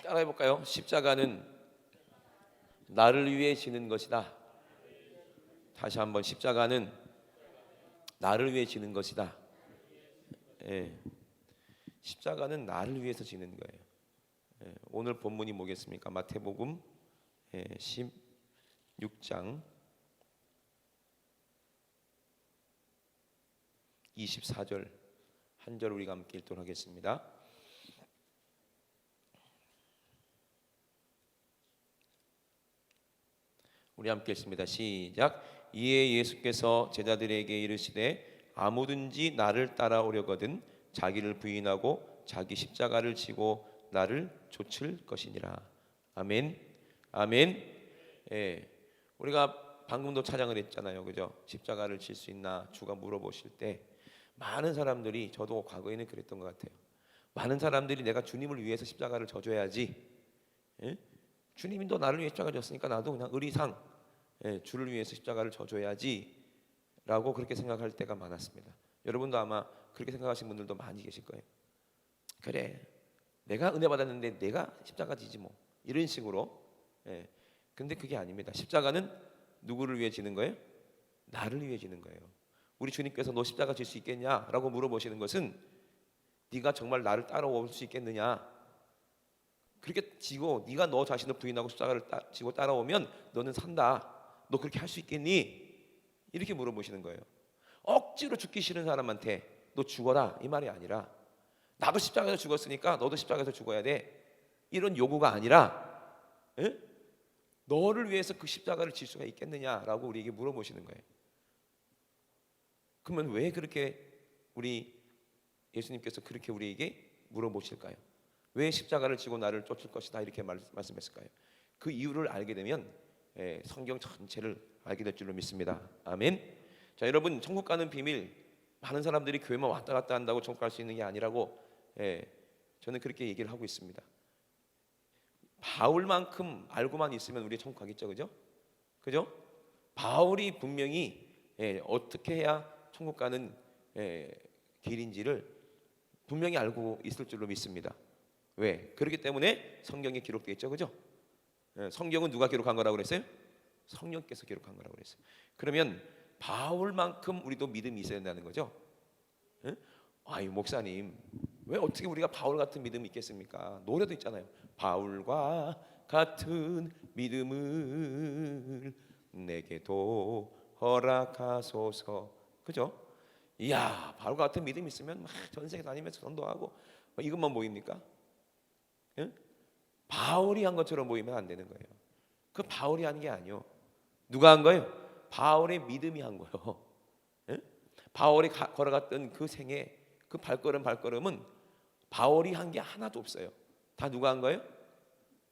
따라해 볼까요? 십자가는 나를 위해 지는 것이다. 다시 한번, 십자가는 나를 위해 지는 것이다. 예, 십자가는 나를 위해서 지는 거예요. 오늘 본문이 뭐겠습니까? 마태복음 16장 24절 한 절 우리가 함께 읽도록 하겠습니다. 우리 함께 읽습니다. 시작. 이에 예수께서 제자들에게 이르시되 아무든지 나를 따라오려거든 자기를 부인하고 자기 십자가를 지고 나를 좇을 것이니라. 아멘. 아멘. 예, 우리가 방금도 찬양을 했잖아요, 그죠? 십자가를 질 수 있나 주가 물어보실 때 많은 사람들이, 저도 과거에는 그랬던 것 같아요. 많은 사람들이 내가 주님을 위해서 십자가를 져줘야지, 예? 주님이 너 나를 위해 십자가 졌으니까 나도 그냥 의리상 주를 위해서 십자가를 져줘야지 라고 그렇게 생각할 때가 많았습니다. 여러분도 아마 그렇게 생각하시는 분들도 많이 계실 거예요. 그래, 내가 은혜 받았는데 내가 십자가 지지 뭐, 이런 식으로. 근데 그게 아닙니다. 십자가는 누구를 위해 지는 거예요? 나를 위해 지는 거예요. 우리 주님께서 너 십자가 질 수 있겠냐 라고 물어보시는 것은 네가 정말 나를 따라올 수 있겠느냐, 그렇게 지고 네가 너 자신을 부인하고 십자가를 지고 따라오면 너는 산다, 너 그렇게 할 수 있겠니? 이렇게 물어보시는 거예요. 억지로 죽기 싫은 사람한테 너 죽어라 이 말이 아니라, 나도 십자가에서 죽었으니까 너도 십자가에서 죽어야 돼, 이런 요구가 아니라, 너를 위해서 그 십자가를 질 수가 있겠느냐라고 우리에게 물어보시는 거예요. 그러면 왜 그렇게 우리 예수님께서 그렇게 우리에게 물어보실까요? 왜 십자가를 지고 나를 쫓을 것이다 이렇게 말씀했을까요? 그 이유를 알게 되면 성경 전체를 알게 될 줄로 믿습니다. 아멘. 자, 여러분, 천국 가는 비밀, 많은 사람들이 교회만 왔다 갔다 한다고 천국 갈 수 있는 게 아니라고 저는 그렇게 얘기를 하고 있습니다. 바울만큼 알고만 있으면 우리 천국 가겠죠, 그죠? 바울이 분명히 어떻게 해야 천국 가는 길인지를 분명히 알고 있을 줄로 믿습니다. 왜? 그렇기 때문에 성경에 기록되어 있죠, 그죠? 성경은 누가 기록한 거라고 그랬어요? 성령께서 기록한 거라고 그랬어요. 그러면 바울만큼 우리도 믿음이 있어야 된다는 거죠. 아유, 목사님, 왜 어떻게 우리가 바울 같은 믿음이 있겠습니까? 노래도 있잖아요. 바울과 같은 믿음을 내게도 허락하소서, 그죠? 이야, 바울과 같은 믿음이 있으면 막 전 세계 다니면서 전도하고 이것만 보입니까? 바울이 한 것처럼 보이면 안 되는 거예요. 그 바울이 한 게 아니요. 누가 한 거예요? 바울의 믿음이 한 거예요. 바울이 걸어갔던 그 생애, 그 발걸음은 바울이 한 게 하나도 없어요. 다 누가 한 거예요?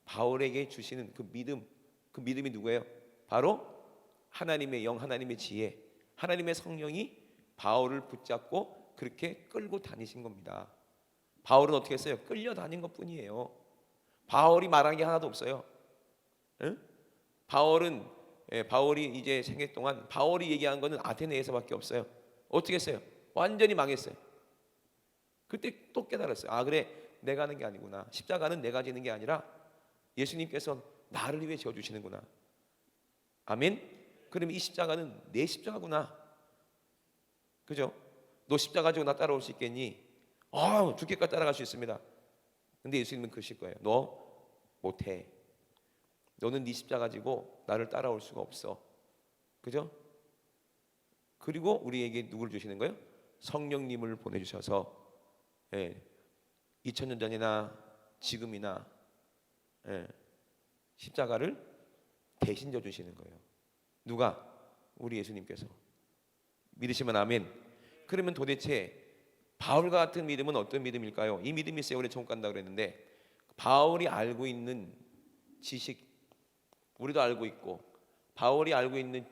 바울에게 주시는 그 믿음, 그 믿음이 누구예요? 바로 하나님의 영, 하나님의 지혜, 하나님의 성령이 바울을 붙잡고 그렇게 끌고 다니신 겁니다. 바울은 어떻게 했어요? 끌려다닌 것뿐이에요. 바울이 말한 게 하나도 없어요. 바울이 이제 생애 동안 바울이 얘기한 거는 아테네에서밖에 없어요. 어떻게 했어요? 완전히 망했어요. 그때 또 깨달았어요. 아, 그래, 내가 하는 게 아니구나. 십자가는 내가 지는 게 아니라 예수님께서 나를 위해 지어주시는구나. 아멘. 그럼 이 십자가는 내 십자가구나, 그죠? 너 십자가 지고 나 따라올 수 있겠니? 죽기까지 따라갈 수 있습니다. 근데 예수님은 그러실 거예요. 너 못해. 너는 네 십자가 지고 나를 따라올 수가 없어, 그죠? 그리고 우리에게 누구를 주시는 거예요? 성령님을 보내주셔서 2000년 전이나 지금이나 십자가를 대신 져주시는 거예요. 누가? 우리 예수님께서. 믿으시면 아멘. 그러면 도대체 바울과 같은 믿음은 어떤 믿음일까요? 이 믿음이 있어야 우리 천국 간다 그랬는데, 바울이 알고 있는 지식 우리도 알고 있고, 바울이 알고 있는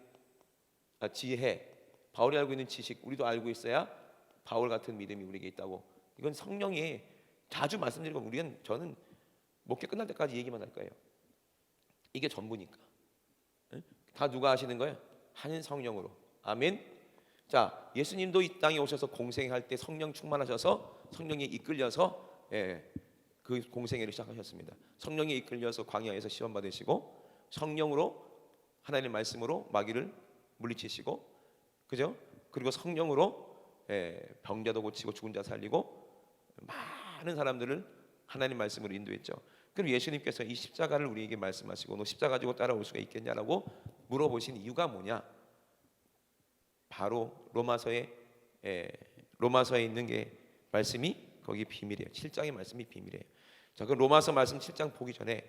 지혜, 바울이 알고 있는 지식 우리도 알고 있어야 바울 같은 믿음이 우리에게 있다고. 이건 성령이 자주 말씀드리고, 저는 목회 끝날 때까지 얘기만 할 거예요. 이게 전부니까. 다 누가 하시는 거예요? 한 성령으로. 아멘. 자, 예수님도 이 땅에 오셔서 공생할 때 성령 충만하셔서 성령에 이끌려서 그 공생애를 시작하셨습니다. 성령에 이끌려서 광야에서 시험 받으시고 성령으로 하나님의 말씀으로 마귀를 물리치시고, 그죠? 그리고 성령으로 병자도 고치고 죽은 자 살리고 많은 사람들을 하나님 말씀으로 인도했죠. 그럼 예수님께서 이 십자가를 우리에게 말씀하시고 너 십자가 가지고 따라올 수가 있겠냐라고 물어보신 이유가 뭐냐? 바로 로마서에 있는 게 말씀이 거기 비밀이에요. 7장의 말씀이 비밀이에요. 자, 그 로마서 말씀 7장 보기 전에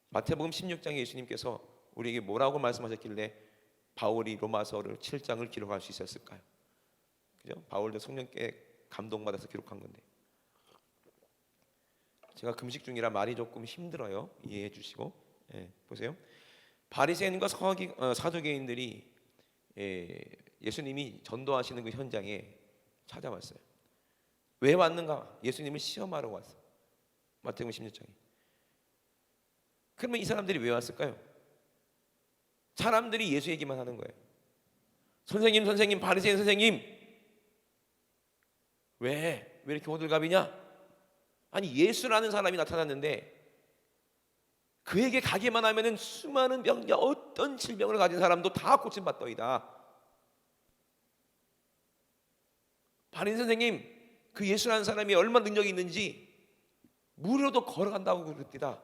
마태복음 16장에 예수님께서 우리에게 뭐라고 말씀하셨길래 바울이 로마서를 7장을 기록할 수 있었을까요? 그죠? 바울도 성령께 감동받아서 기록한 건데, 제가 금식 중이라 말이 조금 힘들어요. 이해해 주시고. 보세요. 바리새인과 사두개인들이 예수님이 전도하시는 그 현장에 찾아왔어요. 왜 왔는가? 예수님을 시험하러 왔어. 마태복음 16장에. 그러면 이 사람들이 왜 왔을까요? 사람들이 예수 얘기만 하는 거예요. 선생님, 바리새인 선생님, 왜 이렇게 호들갑이냐? 아니, 예수라는 사람이 나타났는데 그에게 가기만 하면은 수많은 병자, 어떤 질병을 가진 사람도 다 고침받더이다. 바리새인 선생님, 그 예수라는 사람이 얼마나 능력이 있는지 무료도 걸어간다고 그럽니다.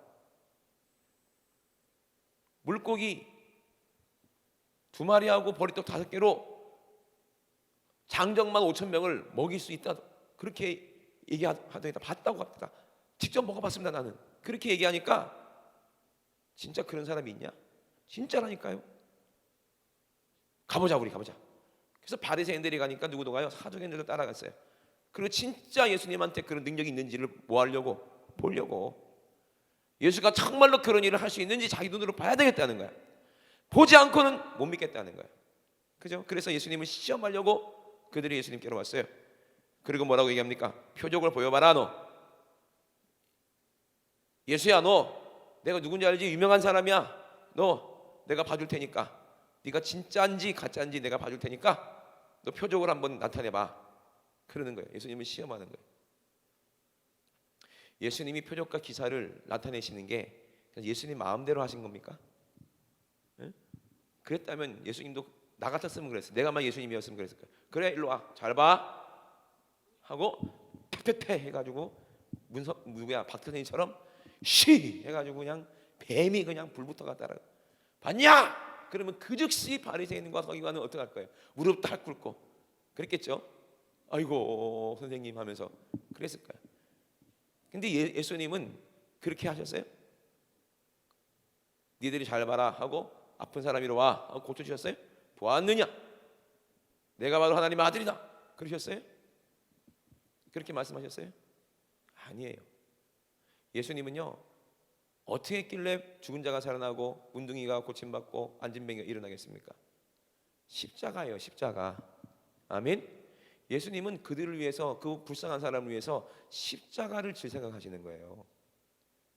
물고기 2마리하고 보리떡 5개로 장정만 5,000명을 먹일 수 있다, 그렇게 얘기하더니다. 봤다고 합니다. 직접 먹어봤습니다 나는. 그렇게 얘기하니까 진짜 그런 사람이 있냐? 진짜라니까요. 가보자, 우리 가보자. 그래서 바리새인들이 가니까 누구도 가요? 사두개인들도 따라갔어요. 그리고 진짜 예수님한테 그런 능력이 있는지를 뭐 하려고? 보려고. 예수가 정말로 그런 일을 할 수 있는지 자기 눈으로 봐야 되겠다는 거야. 보지 않고는 못 믿겠다는 거야. 그죠? 그래서 예수님을 시험하려고 그들이 예수님께로 왔어요. 그리고 뭐라고 얘기합니까? 표적을 보여봐라 너. 예수야, 너 내가 누군지 알지? 유명한 사람이야. 너 내가 봐줄 테니까, 네가 진짜인지 가짜인지 내가 봐줄 테니까 너 표적을 한번 나타내봐. 그러는 거예요. 예수님을 시험하는 거예요. 예수님이 표적과 기사를 나타내시는 게 예수님 마음대로 하신 겁니까? 네? 그랬다면 예수님도 나 같았으면 그랬어요. 내가 만 예수님이었으면 그랬을 거예요. 그래, 일로 와, 잘 봐 하고 팩팩팩 해가지고 박태선이처럼 쉬 해가지고 그냥 뱀이 그냥 불부터가 따라 봤냐? 그러면 그 즉시 바리새인과 서기관은 어떻게 할 거예요? 무릎 딱 꿇고 그랬겠죠. 아이고 선생님 하면서 그랬을 거예요. 근데 예수님은 그렇게 하셨어요? 니들이 잘 봐라 하고 아픈 사람 이리 와 하고 고쳐주셨어요? 보았느냐? 내가 바로 하나님의 아들이다 그러셨어요? 그렇게 말씀하셨어요? 아니에요. 예수님은요, 어떻게 했길래 죽은 자가 살아나고 문둥이가 고침받고 안진병이 일어나겠습니까? 십자가예요, 십자가. 아멘. 예수님은 그들을 위해서, 그 불쌍한 사람을 위해서 십자가를 질 생각하시는 거예요.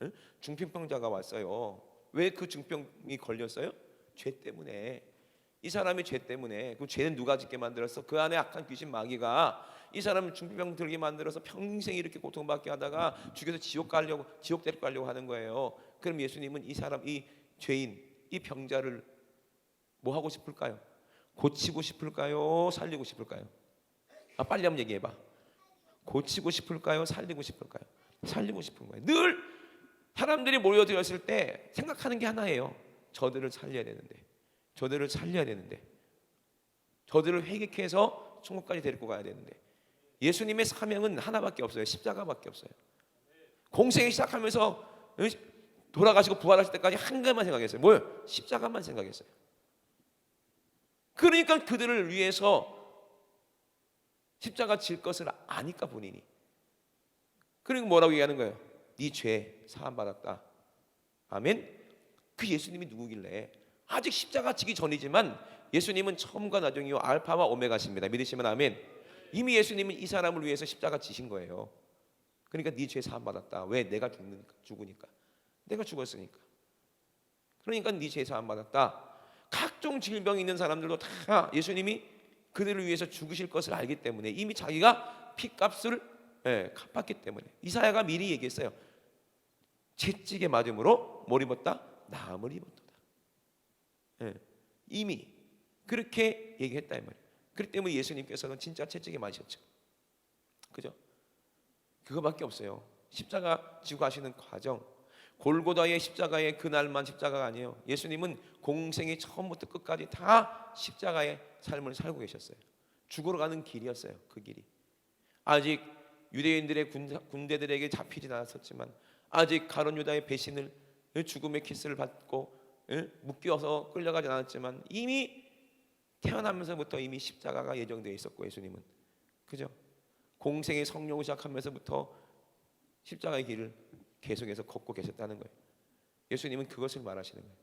응? 중풍병자가 왔어요. 왜 그 중병이 걸렸어요? 죄 때문에. 이 사람의 죄 때문에. 그 죄는 누가 짓게 만들었어? 그 안에 악한 귀신 마귀가 이 사람을 중풍병 들게 만들어서 평생 이렇게 고통받게 하다가 죽여서 지옥 데리고 가려고 하는 거예요. 그럼 예수님은 이 사람, 이 죄인, 이 병자를 뭐 하고 싶을까요? 고치고 싶을까요? 살리고 싶을까요? 빨리 한번 얘기해봐. 고치고 싶을까요? 살리고 싶을까요? 살리고 싶은 거예요. 늘 사람들이 모여들었을 때 생각하는 게 하나예요. 저들을 살려야 되는데, 저들을 살려야 되는데, 저들을 회개해서 천국까지 데리고 가야 되는데, 예수님의 사명은 하나밖에 없어요. 십자가밖에 없어요. 공생이 시작하면서 돌아가시고 부활하실 때까지 한 가지만 생각했어요. 뭐예요? 십자가만 생각했어요. 그러니까 그들을 위해서 십자가 질 것을 아니까 본인이. 그리고 뭐라고 얘기하는 거예요? 네 죄 사함 받았다. 아멘. 그 예수님이 누구길래? 아직 십자가 지기 전이지만 예수님은 처음과 나중이요 알파와 오메가십니다. 믿으시면 아멘. 이미 예수님은 이 사람을 위해서 십자가 지신 거예요. 그러니까 네 죄 사함 받았다. 왜? 내가 죽으니까. 내가 죽었으니까. 그러니까 네 죄 사함 받았다. 각종 질병이 있는 사람들도 다 예수님이 그들을 위해서 죽으실 것을 알기 때문에 이미 자기가 피값을 갚았기 때문에 이사야가 미리 얘기했어요. 채찍에 맞음으로 뭘 입었다? 나음을 입었도다. 예, 이미 그렇게 얘기했다 이 말이에요. 그렇기 때문에 예수님께서는 진짜 채찍에 맞으셨죠. 그죠? 그거밖에 없어요. 십자가 지고 가시는 과정, 골고다의 십자가의 그날만 십자가가 아니에요. 예수님은 공생이 처음부터 끝까지 다 십자가의 삶을 살고 계셨어요. 죽으러 가는 길이었어요. 그 길이 아직 유대인들의 군대들에게 잡히진 않았었지만, 아직 가룟 유다의 배신을, 죽음의 키스를 받고 묶여서 끌려가지 않았지만, 이미 태어나면서부터 이미 십자가가 예정되어 있었고, 예수님은 그죠? 공생의 성령을 시작하면서부터 십자가의 길을 계속해서 걷고 계셨다는 거예요. 예수님은 그것을 말하시는 거예요.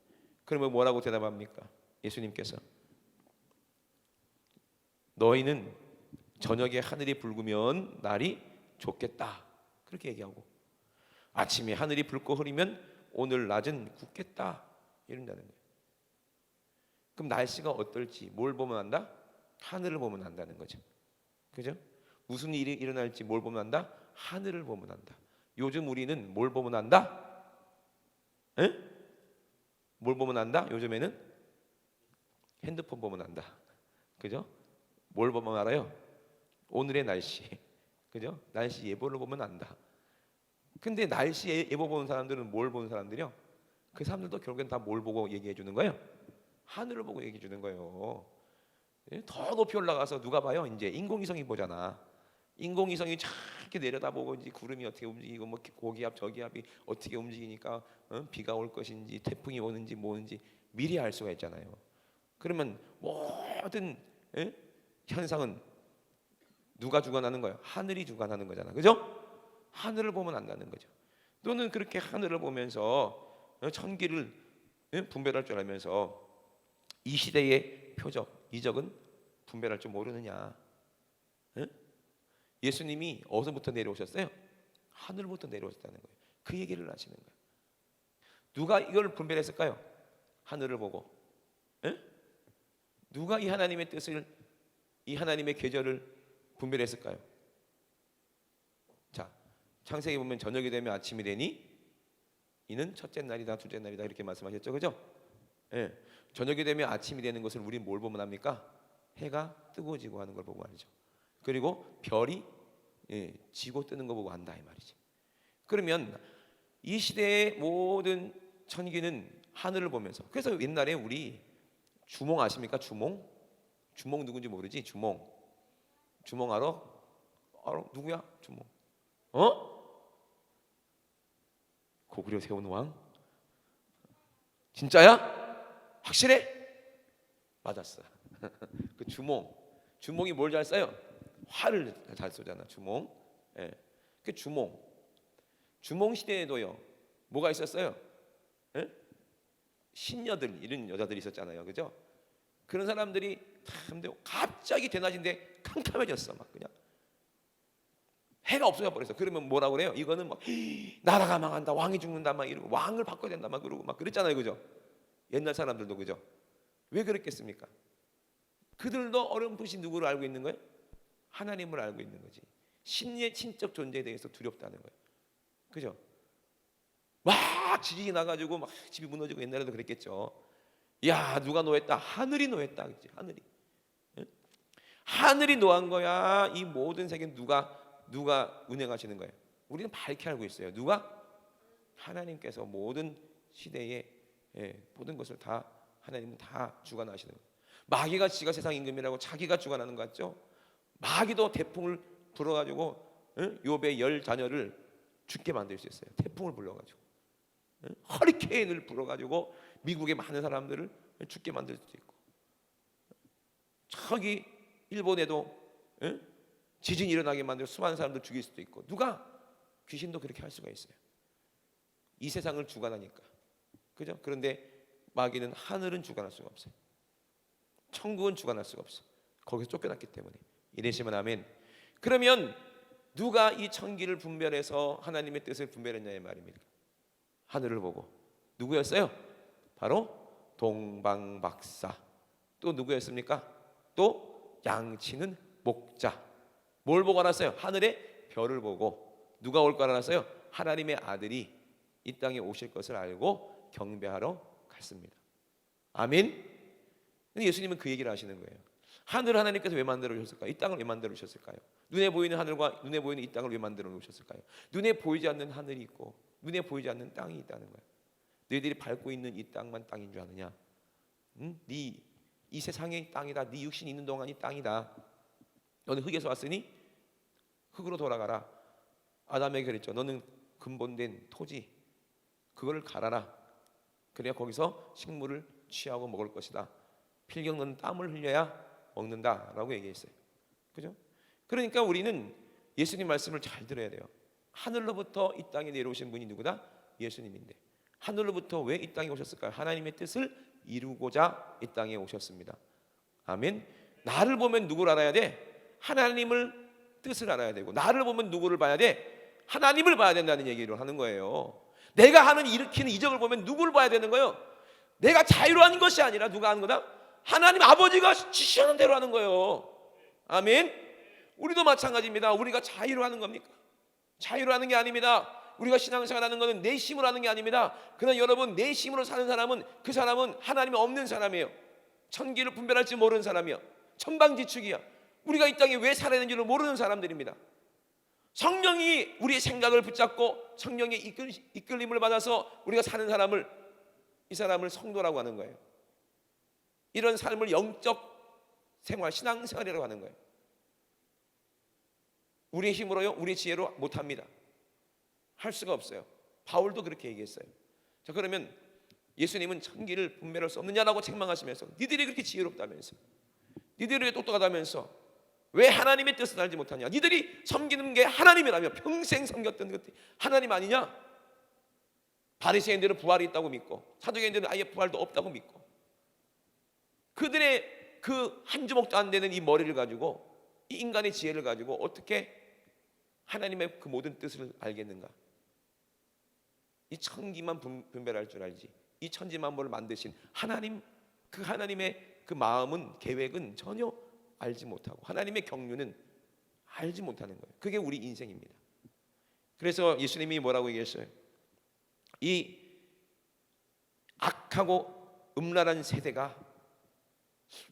그러면 뭐라고 대답합니까? 예수님께서 너희는 저녁에 하늘이 붉으면 날이 좋겠다 그렇게 얘기하고, 아침에 하늘이 붉고 흐리면 오늘 낮은 굳겠다 이런다는 거예요. 그럼 날씨가 어떨지 뭘 보면 안다? 하늘을 보면 안다는 거죠. 그죠? 무슨 일이 일어날지 뭘 보면 안다? 하늘을 보면 안다. 요즘 우리는 뭘 보면 안다? 에? 뭘 보면 안다? 요즘에는 핸드폰 보면 안다. 그죠? 뭘 보면 알아요? 오늘의 날씨. 그죠? 날씨 예보를 보면 안다. 근데 날씨 예보 보는 사람들은 뭘 보는 사람들이요? 그 사람들도 결국엔 다 뭘 보고 얘기해 주는 거예요? 하늘을 보고 얘기해 주는 거예요. 더 높이 올라가서 누가 봐요? 이제 인공위성이 보잖아. 인공위성이 이렇게 내려다보고 이제 구름이 어떻게 움직이고 뭐 고기압 저기압이 어떻게 움직이니까 비가 올 것인지 태풍이 오는지 뭐는지 미리 알 수가 있잖아요. 그러면 모든 현상은 누가 주관하는 거예요? 하늘이 주관하는 거잖아. 그죠? 하늘을 보면 안다는 거죠. 너는 그렇게 하늘을 보면서 천기를 분별할 줄 알면서 이 시대의 표적, 이적은 분별할 줄 모르느냐? 예수님이 어디서부터 내려오셨어요? 하늘부터 내려오셨다는 거예요. 그 얘기를 하시는 거예요. 누가 이걸 분별했을까요? 하늘을 보고. 누가 이 하나님의 뜻을, 이 하나님의 계절을 분별했을까요? 자, 창세기 보면 저녁이 되면 아침이 되니 이는 첫째 날이다 둘째 날이다 이렇게 말씀하셨죠. 그죠? 예. 저녁이 되면 아침이 되는 것을 우리는 뭘 보면 합니까? 해가 뜨고 지고 하는 걸 보고 알죠. 그리고 별이 지고 뜨는 거 보고 안다 이 말이지. 그러면 이 시대의 모든 천기는 하늘을 보면서, 그래서 옛날에 우리 주몽 아십니까? 주몽 누군지 모르지? 주몽 알아? 누구야? 주몽 고구려 세운 왕? 진짜야? 확실해? 맞았어. 그 주몽이 뭘 잘 써요? 활을 잘 쏘잖아. 주몽. 예. 그 주몽 시대에도요 뭐가 있었어요? 예? 신녀들 이런 여자들이 있었잖아요. 그죠? 그런 사람들이 참 갑자기 대낮인데 캄캄해졌어. 막 그냥 해가 없어져 버렸어. 그러면 뭐라고 그래요? 이거는 막 나라가 망한다, 왕이 죽는다, 막 이러고 왕을 바꿔야 된다, 막 그러고 막 그랬잖아요. 그죠? 옛날 사람들도. 그죠? 왜 그랬겠습니까? 그들도 어렴풋이 누구를 알고 있는 거예요? 하나님을 알고 있는 거지. 신의 신적 존재에 대해서 두렵다는 거예요. 그죠? 막 지진이 나가지고 막 집이 무너지고, 옛날에도 그랬겠죠. 야, 누가 노했다? 하늘이 노했다. 그치? 하늘이 노한 거야. 이 모든 세계는 누가 운행하시는 거예요? 우리는 밝게 알고 있어요. 누가? 하나님께서 모든 시대에 모든 것을 다 하나님은 다 주관하시는 거예요. 마귀가 지가 세상 임금이라고 자기가 주관하는 것 같죠? 마귀도 태풍을 불어가지고 욥의 10자녀를 죽게 만들 수 있어요. 태풍을 불러가지고 허리케인을 불어가지고 미국의 많은 사람들을 죽게 만들 수도 있고, 저기 일본에도 지진이 일어나게 만들어 수많은 사람들 죽일 수도 있고, 누가? 귀신도 그렇게 할 수가 있어요. 이 세상을 주관하니까. 그죠? 그런데 마귀는 하늘은 주관할 수가 없어요. 천국은 주관할 수가 없어. 거기서 쫓겨났기 때문에. 이래시면 아멘. 그러면 누가 이 천기를 분별해서 하나님의 뜻을 분별했냐의 말입니다. 하늘을 보고. 누구였어요? 바로 동방박사. 또 누구였습니까? 또 양치는 목자. 뭘 보고 알았어요? 하늘의 별을 보고. 누가 올 걸 알았어요? 하나님의 아들이 이 땅에 오실 것을 알고 경배하러 갔습니다. 아멘. 근데 예수님은 그 얘기를 하시는 거예요. 하늘 하나님께서 왜 만들어 주셨을까요? 이 땅을 왜 만들어 주셨을까요? 눈에 보이는 하늘과 눈에 보이는 이 땅을 왜 만들어 놓으셨을까요? 눈에 보이지 않는 하늘이 있고 눈에 보이지 않는 땅이 있다는 거예요. 너희들이 밟고 있는 이 땅만 땅인 줄 아느냐? 네 이 세상의 땅이다. 네 육신이 있는 동안 이 땅이다. 너는 흙에서 왔으니 흙으로 돌아가라. 아담에게 그랬죠. 너는 근본된 토지 그거를 갈아라. 그래야 거기서 식물을 취하고 먹을 것이다. 필경 너는 땀을 흘려야 먹는다라고 얘기했어요. 그죠? 그러니까 우리는 예수님 말씀을 잘 들어야 돼요. 하늘로부터 이 땅에 내려오신 분이 누구다? 예수님인데 하늘로부터 왜 이 땅에 오셨을까요? 하나님의 뜻을 이루고자 이 땅에 오셨습니다. 아멘. 나를 보면 누구를 알아야 돼? 하나님을 뜻을 알아야 되고 나를 보면 누구를 봐야 돼? 하나님을 봐야 된다는 얘기를 하는 거예요. 내가 하는 일으키는 이적을 보면 누구를 봐야 되는 거예요? 내가 자유로 하는 것이 아니라 누가 하는 거다? 하나님 아버지가 지시하는 대로 하는 거예요. 아멘. 우리도 마찬가지입니다. 우리가 자유로 하는 겁니까? 자유로 하는 게 아닙니다. 우리가 신앙생활 하는 것은 내 힘으로 하는 게 아닙니다. 그러나 여러분 내 힘으로 사는 사람은 그 사람은 하나님이 없는 사람이에요. 천기를 분별할 줄 모르는 사람이야. 천방지축이야. 우리가 이 땅에 왜 살아야 되는지를 모르는 사람들입니다. 성령이 우리의 생각을 붙잡고 성령의 이끌림을 받아서 우리가 사는 사람을 이 사람을 성도라고 하는 거예요. 이런 삶을 영적 생활, 신앙생활이라고 하는 거예요. 우리의 힘으로요, 우리의 지혜로 못합니다. 할 수가 없어요. 바울도 그렇게 얘기했어요. 자, 그러면 예수님은 천기를 분별할 수 없느냐라고 책망하시면서 니들이 그렇게 지혜롭다면서 니들이 왜 똑똑하다면서 왜 하나님의 뜻을 알지 못하냐? 니들이 섬기는 게 하나님이라며 평생 섬겼던 것들이 하나님 아니냐? 바리새인들은 부활이 있다고 믿고 사두개인들은 아예 부활도 없다고 믿고 그들의 그 한 주먹도 안 되는 이 머리를 가지고 이 인간의 지혜를 가지고 어떻게 하나님의 그 모든 뜻을 알겠는가? 이 천기만 분별할 줄 알지 이 천지만물을 만드신 하나님, 그 하나님의 그 마음은 계획은 전혀 알지 못하고 하나님의 경륜은 알지 못하는 거예요. 그게 우리 인생입니다. 그래서 예수님이 뭐라고 얘기했어요? 이 악하고 음란한 세대가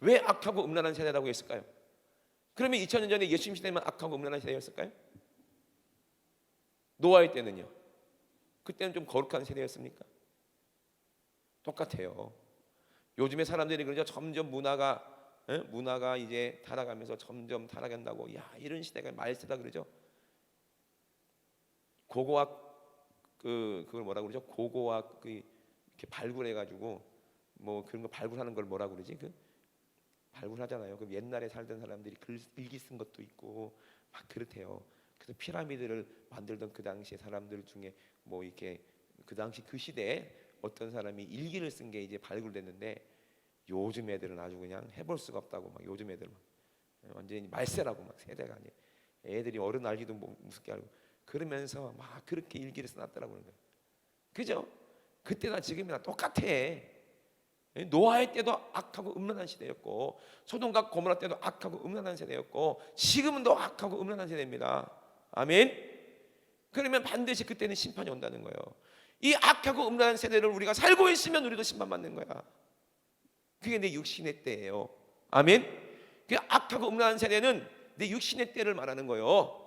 왜 악하고 음란한 세대라고 했을까요? 그러면 2000년 전에 예수님 시대만 악하고 음란한 세대였을까요? 노아의 때는요? 그때는 좀 거룩한 세대였습니까? 똑같아요. 요즘에 사람들이 그러죠. 점점 문화가 이제 타락하면서 점점 타락한다고. 야, 이런 시대가 말세다 그러죠. 고고학 그걸 뭐라고 그러죠? 고고학 이렇게 발굴해가지고 뭐 그런 거 발굴하는 걸 뭐라고 그러지? 그 발굴하잖아요. 그 옛날에 살던 사람들이 일기 쓴 것도 있고 막 그렇대요. 그래서 피라미드를 만들던 그 당시에 사람들 중에 뭐 이렇게 그 당시 그 시대에 어떤 사람이 일기를 쓴 게 이제 발굴됐는데 요즘 애들은 아주 그냥 해볼 수가 없다고 막 요즘 애들 막 완전히 말세라고 막 세대가 아니에요. 애들이 어른 알기도 무섭게 알고 그러면서 막 그렇게 일기를 써놨더라고 그런 거예요. 그죠? 그때나 지금이나 똑같아. 노아의 때도 악하고 음란한 시대였고 소돔과 고모라 때도 악하고 음란한 세대였고 지금은 더 악하고 음란한 세대입니다. 아멘. 그러면 반드시 그때는 심판이 온다는 거예요. 이 악하고 음란한 세대를 우리가 살고 있으면 우리도 심판받는 거야. 그게 내 육신의 때예요. 아멘. 그 악하고 음란한 세대는 내 육신의 때를 말하는 거예요.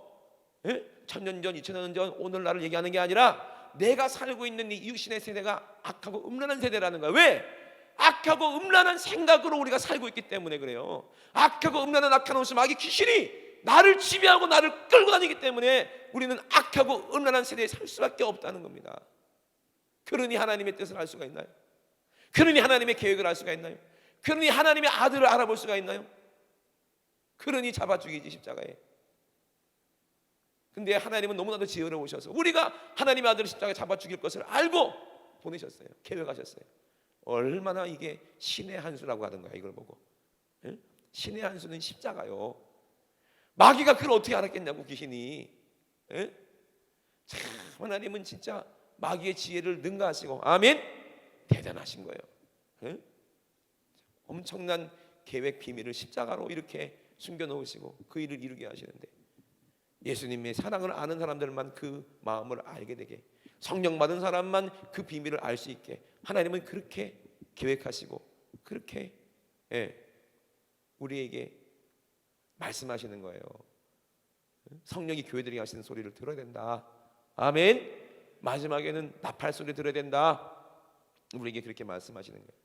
1000년 전, 2000년 전, 오늘날을 얘기하는 게 아니라 내가 살고 있는 이 육신의 세대가 악하고 음란한 세대라는 거야. 왜? 악하고 음란한 생각으로 우리가 살고 있기 때문에 그래요. 악하고 음란한 악한 옷을 마귀 귀신이 나를 지배하고 나를 끌고 다니기 때문에 우리는 악하고 음란한 세대에 살 수밖에 없다는 겁니다. 그러니 하나님의 뜻을 알 수가 있나요? 그러니 하나님의 계획을 알 수가 있나요? 그러니 하나님의 아들을 알아볼 수가 있나요? 그러니 잡아 죽이지 십자가에. 근데 하나님은 너무나도 지혜로우셔서 우리가 하나님의 아들을 십자가에 잡아 죽일 것을 알고 보내셨어요. 계획하셨어요. 얼마나 이게 신의 한 수라고 하던가 이걸 보고. 신의 한 수는 십자가요. 마귀가 그걸 어떻게 알았겠냐고 귀신이. 참 하나님은 진짜 마귀의 지혜를 능가하시고 아멘. 대단하신 거예요. 엄청난 계획 비밀을 십자가로 이렇게 숨겨놓으시고 그 일을 이루게 하시는데 예수님의 사랑을 아는 사람들만 그 마음을 알게 되게 성령 받은 사람만 그 비밀을 알 수 있게 하나님은 그렇게 계획하시고 그렇게 우리에게 말씀하시는 거예요. 성령이 교회들이 하시는 소리를 들어야 된다. 아멘. 마지막에는 나팔 소리 들어야 된다. 우리에게 그렇게 말씀하시는 거예요.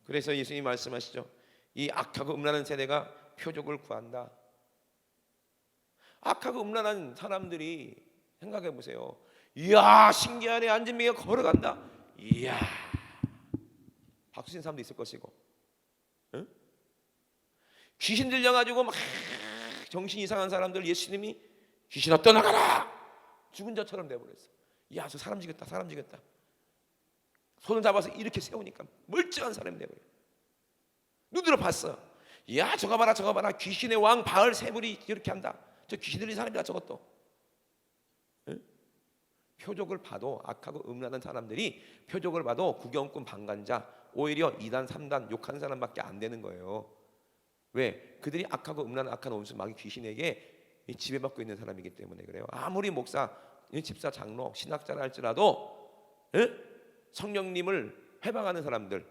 그래서 예수님이 말씀하시죠. 이 악하고 음란한 세대가 표적을 구한다. 악하고 음란한 사람들이 생각해 보세요. 이야, 신기하네. 안진뱅이가 걸어간다. 이야, 박수 치는 사람도 있을 것이고, 응? 귀신 들려가지고 막 정신 이상한 사람들 예수님이 귀신아 떠나가라, 죽은 자처럼 돼버렸어. 야, 저 사람 죽였다, 사람 죽였다. 손을 잡아서 이렇게 세우니까 멀쩡한 사람이 돼버려. 눈으로 봤어. 야, 저거 봐라, 저거 봐라. 귀신의 왕 바알세불이 이렇게 한다. 저 귀신 들린 사람이다, 저것도. 응? 표적을 봐도, 악하고 음란한 사람들이 표적을 봐도 구경꾼 방관자, 오히려 2단 3단 욕한 사람밖에 안 되는 거예요. 왜? 그들이 악하고 음란한 악한 원수 마귀 귀신에게 지배받고 있는 사람이기 때문에 그래요. 아무리 목사, 집사, 장로, 신학자라 할지라도 성령님을 회방하는 사람들,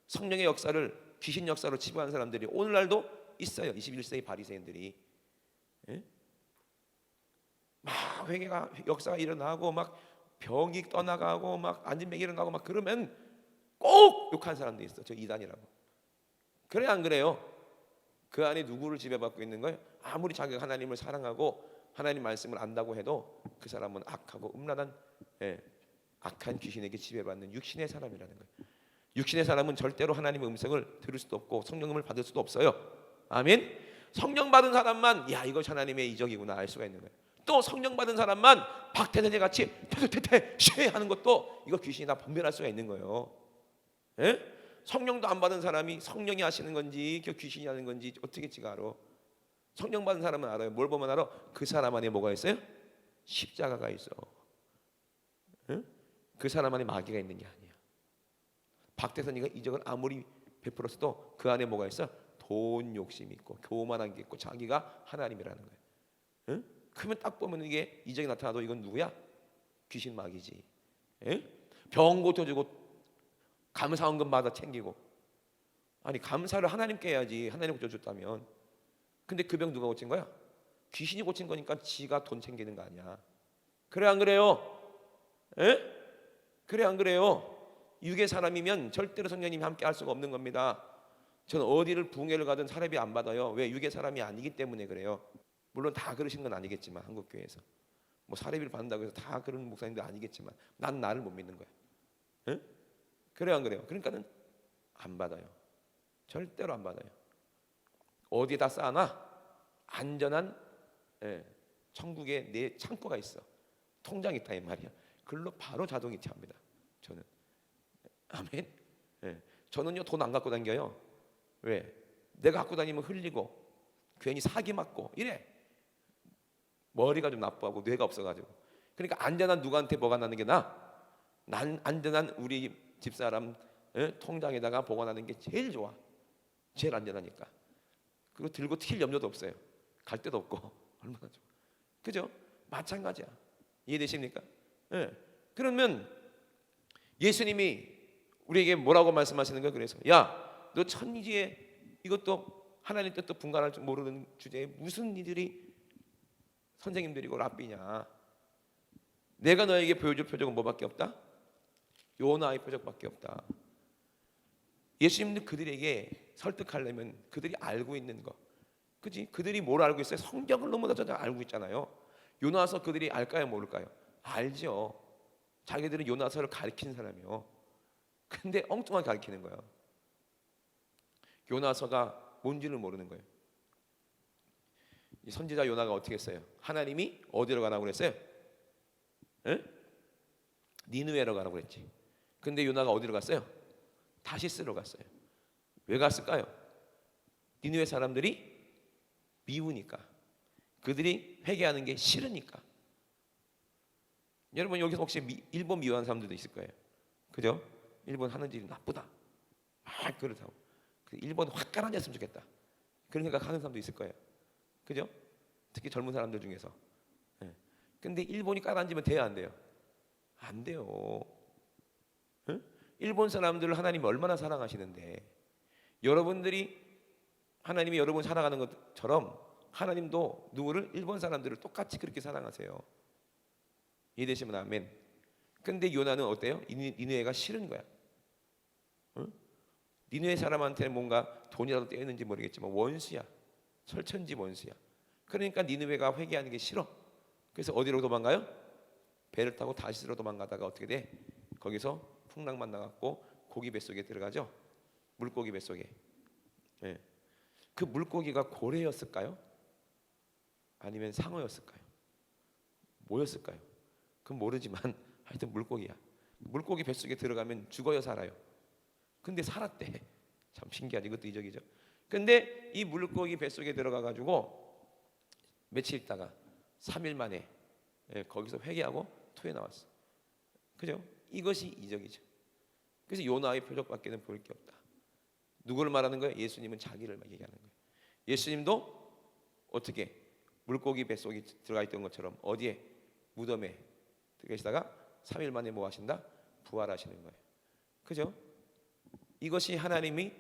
성령의 역사를 귀신 역사로 치부하는 사람들이 오늘날도 있어요. 21세기 바리새인들이 막 회개가 역사가 일어나고 막 병이 떠나가고 막 안진뱅이 일어나고 막 그러면 꼭 욕하는 사람도 있어. 저 이단이라고. 그래 안 그래요? 그 안에 누구를 지배받고 있는 거예요? 아무리 자기가 하나님을 사랑하고 하나님 말씀을 안다고 해도 그 사람은 악하고 음란한 악한 귀신에게 지배받는 육신의 사람이라는 거예요. 육신의 사람은 절대로 하나님의 음성을 들을 수도 없고 성령님을 받을 수도 없어요. 아멘. 성령 받은 사람만 야, 이것이 하나님의 이적이구나 알 수가 있는 거예요. 또 성령 받은 사람만 박태선이 같이 태태태 쉐 하는 것도 이거 귀신이다 분별할 수가 있는 거예요. 성령도 안 받은 사람이 성령이 하시는 건지 귀신이 하는 건지 어떻게 지가 알아? 성령 받은 사람은 알아요. 뭘 보면 알아? 그 사람 안에 뭐가 있어요? 십자가가 있어. 그 사람 안에 마귀가 있는 게 아니야. 박대선이가 이적을 아무리 베풀었어도 그 안에 뭐가 있어? 돈 욕심이 있고 교만한 게 있고 자기가 하나님이라는 거예요. 그러면 딱 보면 이게 이적이 나타나도 이건 누구야? 귀신 마귀지. 병 고쳐주고 감사원금 받아 챙기고. 아니 감사를 하나님께 해야지. 하나님 고쳐줬다면. 근데 그 병 누가 고친 거야? 귀신이 고친 거니까 지가 돈 챙기는 거 아니야. 그래 안 그래요? 그래 안 그래요? 육의 사람이면 절대로 성령님이 함께 할 수가 없는 겁니다. 저는 어디를 붕괴를 가든 사례비 안 받아요. 왜? 육의 사람이 아니기 때문에 그래요. 물론 다 그러신 건 아니겠지만 한국교회에서 뭐 사례비를 받는다고 해서 다 그런 목사님도 아니겠지만 난 나를 못 믿는 거야. 그래요 안 그래요? 그러니까는 안 받아요. 절대로 안 받아요. 어디에다 쌓아놔? 안전한 천국에 내 창고가 있어. 통장이 있다 이 말이야. 그걸로 바로 자동 이체합니다. 저는. 아멘. 저는요 돈 안 갖고 다녀요. 왜? 내가 갖고 다니면 흘리고 괜히 사기 맞고 이래. 머리가 좀 나빠하고 뇌가 없어가지고. 그러니까 안전한 누구한테 뭐가 나는 게 나? 난 안전한 우리 집사람 통장에다가 보관하는 게 제일 좋아. 제일 안전하니까. 그거 들고 튈 염려도 없어요. 갈 데도 없고 얼마나 좋아. 그죠? 마찬가지야. 이해되십니까? 그러면 예수님이 우리에게 뭐라고 말씀하시는 거예요? 그래서 야, 너 천지에 이것도 하나님 뜻도 분간할 줄 모르는 주제에 무슨 이들이 선생님들이고 랍비냐? 내가 너에게 보여줄 표적은 뭐밖에 없다? 요나의 표적밖에 없다. 예수님도 그들에게 설득하려면 그들이 알고 있는 거, 그지? 그들이 뭘 알고 있어요? 성경을 너무나 잘 알고 있잖아요. 요나서 그들이 알까요, 모를까요? 알죠. 자기들은 요나서를 가르치는 사람이요. 근데 엉뚱하게 가르치는 거예요. 요나서가 뭔지를 모르는 거예요. 이 선지자 요나가 어떻게 했어요? 하나님이 어디로 가라고 그랬어요? 니느웨로 가라고 그랬지. 근데 요나가 어디로 갔어요? 다시스로 갔어요. 왜 갔을까요? 니느웨 사람들이 미우니까. 그들이 회개하는 게 싫으니까. 여러분 여기서 혹시 일본 미워하는 사람들도 있을 거예요. 그죠? 일본 하는 일이 나쁘다. 막 그렇다고. 일본 확 깔아냈으면 좋겠다. 그런 생각 하는 사람도 있을 거예요. 그죠? 특히 젊은 사람들 중에서. 근데 일본이 깔아앉으면 돼야 안 돼요? 안 돼요. 응? 일본 사람들을 하나님이 얼마나 사랑하시는데, 여러분들이 하나님이 여러분 사랑하는 것처럼 하나님도 누구를, 일본 사람들을 똑같이 그렇게 사랑하세요. 이해되시면 아멘. 근데 요나는 어때요? 니느웨가 싫은 거야. 응? 니느웨 사람한테는 뭔가 돈이라도 떼었는지 모르겠지만 원수야. 설천지 원수야. 그러니까 니느웨가 회개하는 게 싫어. 그래서 어디로 도망가요? 배를 타고 다시스로 도망가다가 어떻게 돼? 거기서 풍랑만 나갔고 고기 뱃속에 들어가죠. 물고기 뱃속에. 예. 그 물고기가 고래였을까요? 아니면 상어였을까요? 뭐였을까요? 그건 모르지만 하여튼 물고기야. 물고기 뱃속에 들어가면 죽어요, 살아요? 근데 살았대. 참 신기하지. 이것도 이적이죠. 근데 이 물고기 뱃속에 들어가 가지고 며칠 있다가 3일 만에 거기서 회개하고 토해 나왔어. 그죠? 이것이 이적이죠. 그래서 요나의 표적밖에는 보일 게 없다. 누구를 말하는 거예요? 예수님은 자기를 얘기하는 거예요. 예수님도 어떻게 물고기 뱃속에 들어가 있던 것처럼 어디에? 무덤에 들어 계시다가 3일 만에 뭐 하신다? 부활하시는 거예요. 그죠? 이것이 하나님이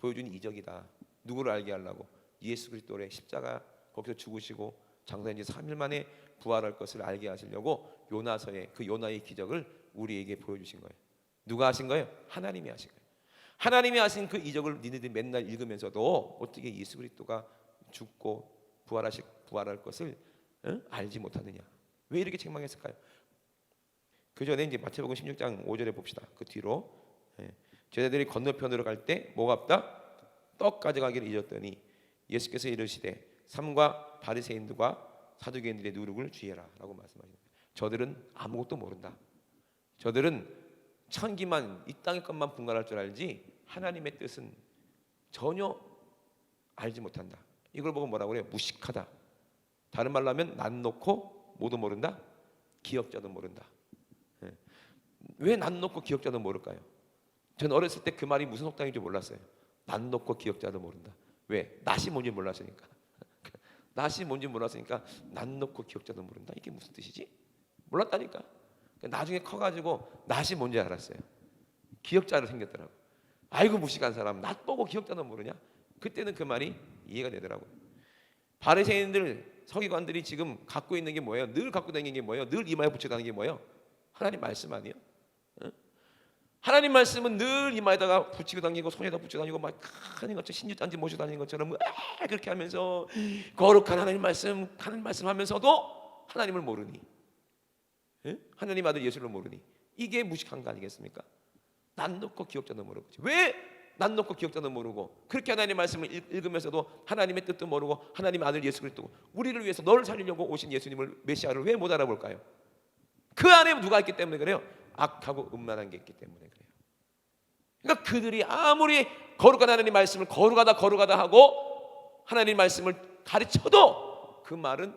보여준 이적이다. 누구를 알게 하려고? 예수 그리스도의 십자가 거기서 죽으시고 장사한 지 3일 만에 부활할 것을 알게 하시려고 요나서의 그 요나의 기적을 우리에게 보여주신 거예요. 누가 하신 거예요? 하나님이 하신 거예요. 하나님이 하신 그 이적을 니네들이 맨날 읽으면서도 어떻게 예수 그리스도가 죽고 부활할 것을 알지 못하느냐? 왜 이렇게 책망했을까요? 그 전에 이제 마태복음 16장 5절에 봅시다. 그 뒤로 제자들이 건너편으로 갈 때 뭐가 없다? 떡 가져가기를 잊었더니 예수께서 이르시되 삼가 바리새인들과 사두개인들의 누룩을 주의해라 라고 말씀하십니다. 저들은 아무것도 모른다. 저들은 천기만, 이 땅의 것만 분간할 줄 알지 하나님의 뜻은 전혀 알지 못한다. 이걸 보고 뭐라고 그래요? 무식하다. 다른 말로 하면 난 놓고 모두 모른다. 기억자도 모른다. 왜 난 놓고 기억자도 모를까요? 저는 어렸을 때 그 말이 무슨 속담인지 몰랐어요. 난 놓고 기억자도 모른다. 왜? 낫이 뭔지 몰랐으니까. 낫이 뭔지 몰랐으니까 난 놓고 기억자도 모른다. 이게 무슨 뜻이지? 몰랐다니까. 나중에 커가지고 낫이 뭔지 알았어요. 기억자로 생겼더라고. 아이고 무식한 사람, 낫 보고 기억자도 모르냐? 그때는 그 말이 이해가 되더라고요. 바리새인들, 서기관들이 지금 갖고 있는 게 뭐예요? 늘 갖고 다니는 게 뭐예요? 늘 이마에 붙여 다니는 게 뭐예요? 하나님 말씀 아니에요? 응? 하나님 말씀은 늘 이마에다가 붙이고 다니고 손에다 붙여 다니고 막 하는 것처럼 신주단지 모셔 다니는 것처럼 그렇게 하면서 거룩한 하나님 말씀 하면서도 하나님을 모르니, 하나님 아들 예수를 모르니 이게 무식한 거 아니겠습니까? 난 놓고 기억자도 모르고. 왜 난 놓고 기억자도 모르고 그렇게 하나님의 말씀을 읽으면서도 하나님의 뜻도 모르고 하나님의 아들 예수 그리스도 우리를 위해서 너를 살리려고 오신 예수님을 메시아를 왜 못 알아볼까요? 그 안에 누가 있기 때문에 그래요? 악하고 음란한 게 있기 때문에 그래요. 그러니까 그들이 아무리 거룩한 하나님 말씀을 거룩하다 하고 하나님 말씀을 가르쳐도 그 말은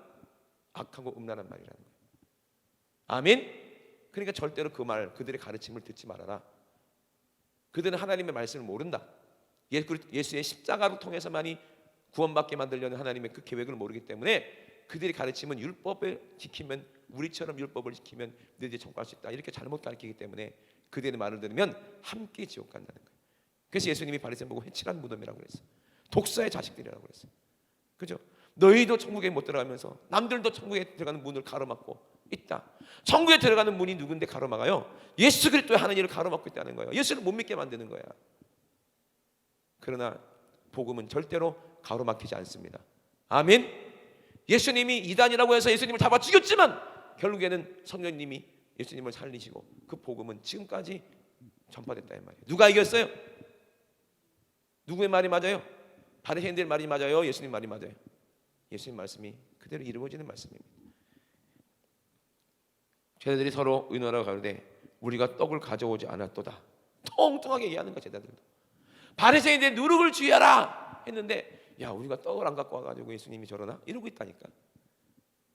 악하고 음란한 말이라는 거예요. 아멘. 그러니까 절대로 그 말, 그들의 가르침을 듣지 말아라. 그들은 하나님의 말씀을 모른다. 예수의 십자가로 통해서만이 구원받게 만들려는 하나님의 그 계획을 모르기 때문에 그들이 가르침은 율법을 지키면, 우리처럼 율법을 지키면 너희들이 천국할 수 있다, 이렇게 잘못 가르치기 때문에 그들의 말을 들으면 함께 지옥 간다는 거예요. 그래서 예수님이 바리새인 보고 회칠한 무덤이라고 그랬어요. 독사의 자식들이라고 그랬어요. 그죠? 너희도 천국에 못 들어가면서 남들도 천국에 들어가는 문을 가로막고 있다. 천국에 들어가는 문이 누군데 가로막아요? 예수 그리스도의 하는 일을 가로막고 있다는 거예요. 예수를 못 믿게 만드는 거야. 그러나 복음은 절대로 가로막히지 않습니다. 아멘. 예수님이 이단이라고 해서 예수님을 잡아 죽였지만 결국에는 성령님이 예수님을 살리시고 그 복음은 지금까지 전파됐다 이 말이에요. 누가 이겼어요? 누구의 말이 맞아요? 바리새인들 말이 맞아요? 예수님 말이 맞아요? 예수님 말씀이 그대로 이루어지는 말씀입니다. 제자들이 서로 의논하러 가는데 우리가 떡을 가져오지 않았도다. 뚱뚱하게 얘기하는 거야. 제자들도 바리새인들의 누룩을 주의하라 했는데 야 우리가 떡을 안 갖고 와가지고 예수님이 저러나? 이러고 있다니까.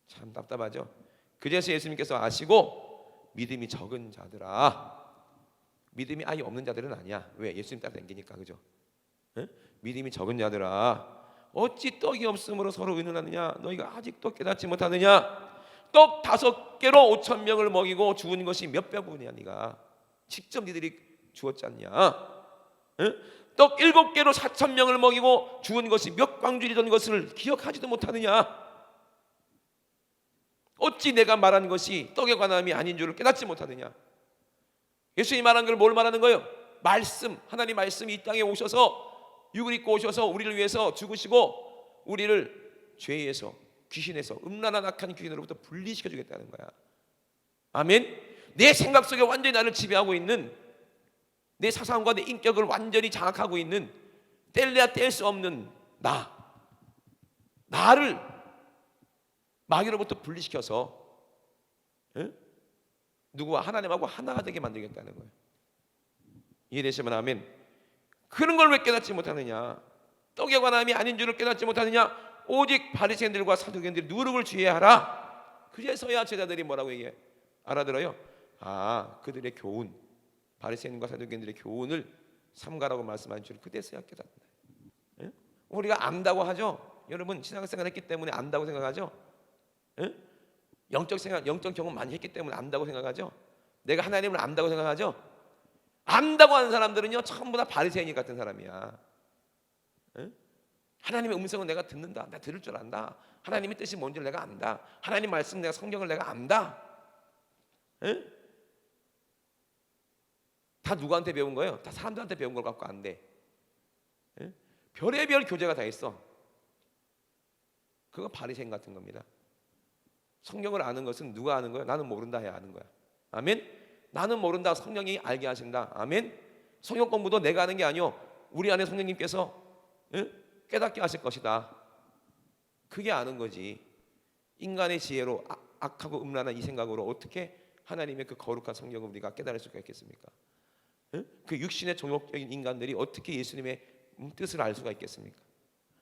참 답답하죠. 그제서 예수님께서 아시고 믿음이 적은 자들아, 믿음이 아예 없는 자들은 아니야. 왜? 예수님 따라 댕기니까. 그죠? 응? 믿음이 적은 자들아 어찌 떡이 없으므로 서로 의논하느냐? 너희가 아직도 깨닫지 못하느냐? 떡 5개로 5천 명을 먹이고 죽은 것이 몇 배분이야? 네가 직접 니들이 주었지 않냐? 응? 떡 7개로 4천 명을 먹이고 죽은 것이 몇 광줄이던 것을 기억하지도 못하느냐? 어찌 내가 말한 것이 떡에 관함이 아닌 줄을 깨닫지 못하느냐? 예수님이 말한 걸 뭘 말하는 거예요? 말씀, 하나님 말씀이 이 땅에 오셔서 육을 입고 오셔서 우리를 위해서 죽으시고 우리를 죄에서, 귀신에서, 음란한 악한 귀신으로부터 분리시켜 주겠다는 거야. 아멘. 내 생각 속에 완전히 나를 지배하고 있는, 내 사상과 내 인격을 완전히 장악하고 있는, 뗄래야 뗄 수 없는 나를 마귀로부터 분리시켜서 누구와? 하나님하고 하나가 되게 만들겠다는 거예요. 이해되시면 아멘. 그런 걸 왜 깨닫지 못하느냐? 떡에 관함이 아닌 줄을 깨닫지 못하느냐? 오직 바리새인들과 사두개인들이 누룩을 주의하라. 그래서야 제자들이 뭐라고 얘기해? 알아들어요? 그들의 교훈, 바리새인과 사두개인들의 교훈을 삼가라고 말씀하신 줄 그때서야 깨닫는다. 우리가 안다고 하죠. 여러분 신앙생활 했기 때문에 안다고 생각하죠. 영적 경험 많이 했기 때문에 안다고 생각하죠. 내가 하나님을 안다고 생각하죠. 안다고 하는 사람들은요 전부 다 바리새인 같은 사람이야. 하나님의 음성은 내가 듣는다. 내가 들을 줄 안다. 하나님의 뜻이 뭔지를 내가 안다. 하나님 말씀, 내가 성경을 내가 안다. 다 누구한테 배운 거예요? 다 사람들한테 배운 걸 갖고 안 돼. 별의별 교재가 다 있어. 그거 바리새인 같은 겁니다. 성경을 아는 것은 누가 아는 거야? 나는 모른다 해야 아는 거야. 아멘. 나는 모른다. 성령이 알게 하신다. 아멘. 성경 공부도 내가 하는 게 아니요. 우리 안에 성령님께서 깨닫게 하실 것이다. 그게 아는 거지. 인간의 지혜로 악하고 음란한 이 생각으로 어떻게 하나님의 그 거룩한 성경을 우리가 깨달을 수가 있겠습니까? 그 육신의 종욕적인 인간들이 어떻게 예수님의 뜻을 알 수가 있겠습니까?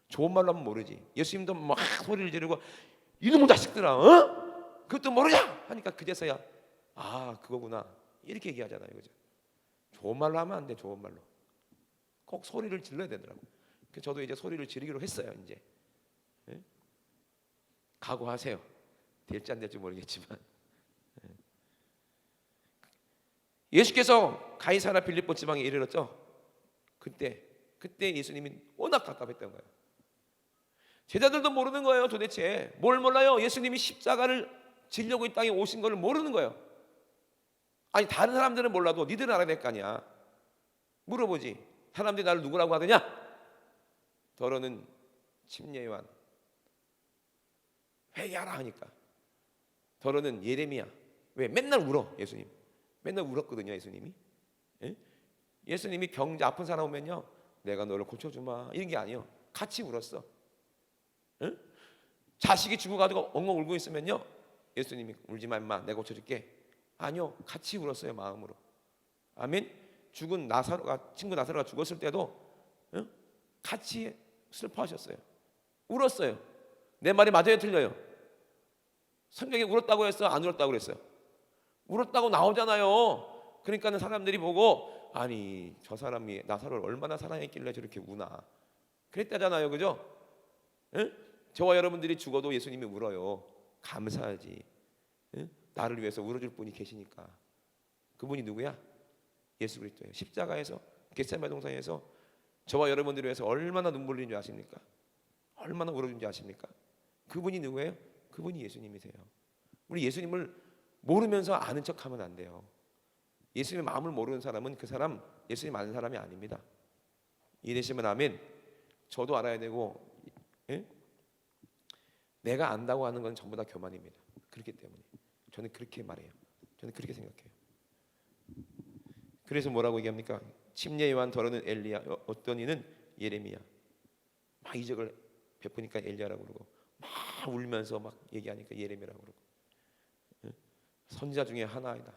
좋은 말로 하면 모르지. 예수님도 막 소리를 지르고 이놈의 자식들아, 그것도 모르냐? 하니까 그제서야 그거구나 이렇게 얘기하잖아요, 그죠? 좋은 말로 하면 안 돼. 좋은 말로 꼭 소리를 질러야 되더라고. 그래서 저도 이제 소리를 지르기로 했어요. 이제 각오하세요. 될지 안 될지 모르겠지만 예수께서 가이사랴 빌립보 지방에 이르렀죠. 그때 예수님이 워낙 가깝했던 거예요. 제자들도 모르는 거예요. 도대체 뭘 몰라요? 예수님이 십자가를 지려고 이 땅에 오신 걸 모르는 거예요. 아니 다른 사람들은 몰라도 니들은 알아야 될 거 아니야. 물어보지. 사람들이 나를 누구라고 하느냐? 더러는 침례요한. 회개하라 하니까. 더러는 예레미야. 왜? 맨날 울어. 예수님 맨날 울었거든요. 예수님이. 예수님이 경제 아픈 사람 오면요, 내가 너를 고쳐주마 이런 게 아니에요. 같이 울었어. 자식이 죽어가지고 엉엉 울고 있으면요, 예수님이 울지 마 임마, 내가 고쳐줄게. 아니요, 같이 울었어요. 마음으로. 아멘. 죽은 친구 나사로가 죽었을 때도 같이 슬퍼하셨어요. 울었어요. 내 말이 맞아요, 틀려요? 성경에 울었다고 했어, 안 울었다고 그랬어요? 울었다고 나오잖아요. 그러니까 사람들이 보고 아니 저 사람이 나사로를 얼마나 사랑했길래 저렇게 우나 그랬다잖아요, 그죠? 저와 여러분들이 죽어도 예수님이 울어요. 감사하지. 나를 위해서 울어줄 분이 계시니까. 그분이 누구야? 예수 그리스도예요. 십자가에서 겟세마네 동산에서 저와 여러분들을 위해서 얼마나 눈물 흘린 줄 아십니까? 얼마나 울어준 줄 아십니까? 그분이 누구예요? 그분이 예수님이세요. 우리 예수님을 모르면서 아는 척하면 안 돼요. 예수님의 마음을 모르는 사람은 그 사람 예수님 아는 사람이 아닙니다. 이해되시면 아멘. 저도 알아야 되고, 내가 안다고 하는 건 전부 다 교만입니다. 그렇기 때문에 저는 그렇게 말해요. 저는 그렇게 생각해요. 그래서 뭐라고 얘기합니까? 침례 요한, 더러는 엘리야, 어떤 이는 예레미야. 막 이적을 베푸니까 엘리야라고 그러고, 막 울면서 막 얘기하니까 예레미야라고 그러고. 선지자 중에 하나이다.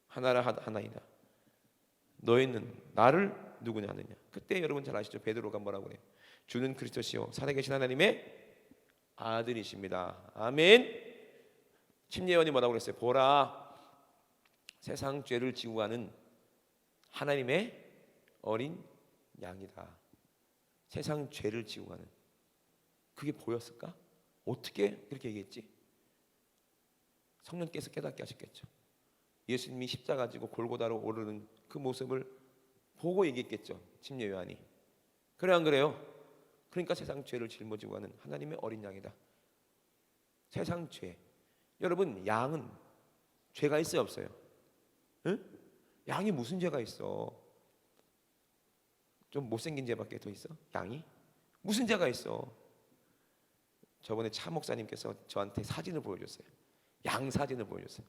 하나이다. 너희는 나를 누구냐 하느냐. 그때 여러분 잘 아시죠? 베드로가 뭐라고 그래요? 주는 그리스도시요 살아계신 하나님의 아들이십니다. 아멘. 침례요한이 뭐라고 그랬어요? 보라, 세상 죄를 지고 가는 하나님의 어린 양이다. 세상 죄를 지고 가는. 그게 보였을까? 어떻게 그렇게 얘기했지? 성령께서 깨닫게 하셨겠죠. 예수님이 십자가 지고 골고다로 오르는 그 모습을 보고 얘기했겠죠. 침례 요한이. 그래 안 그래요? 그러니까 세상 죄를 짊어지고 가는 하나님의 어린 양이다. 세상 죄. 여러분, 양은 죄가 있어요, 없어요? 응? 양이 무슨 죄가 있어? 좀 못생긴 죄밖에 더 있어? 양이? 무슨 죄가 있어? 저번에 차 목사님께서 저한테 사진을 보여줬어요. 양 사진을 보여줬어요.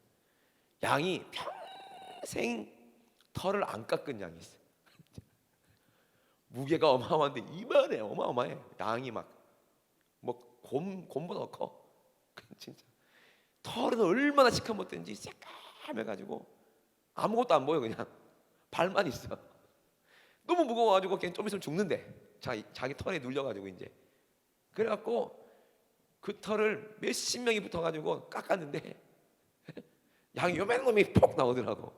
양이 평생 털을 안 깎은 양이 있어요. 무게가 어마어마한데 이만해, 어마어마해. 양이 막 뭐 곰보다 커. 진짜 털은 얼마나 시커멓든지 새까매가지고 아무것도 안 보여. 그냥 발만 있어. 너무 무거워가지고 걔는 좀 있으면 죽는데, 자기 털에 눌려가지고. 이제 그래갖고 그 털을 몇십 명이 붙어가지고 깎았는데 양이 요만한 놈이 폭 나오더라고.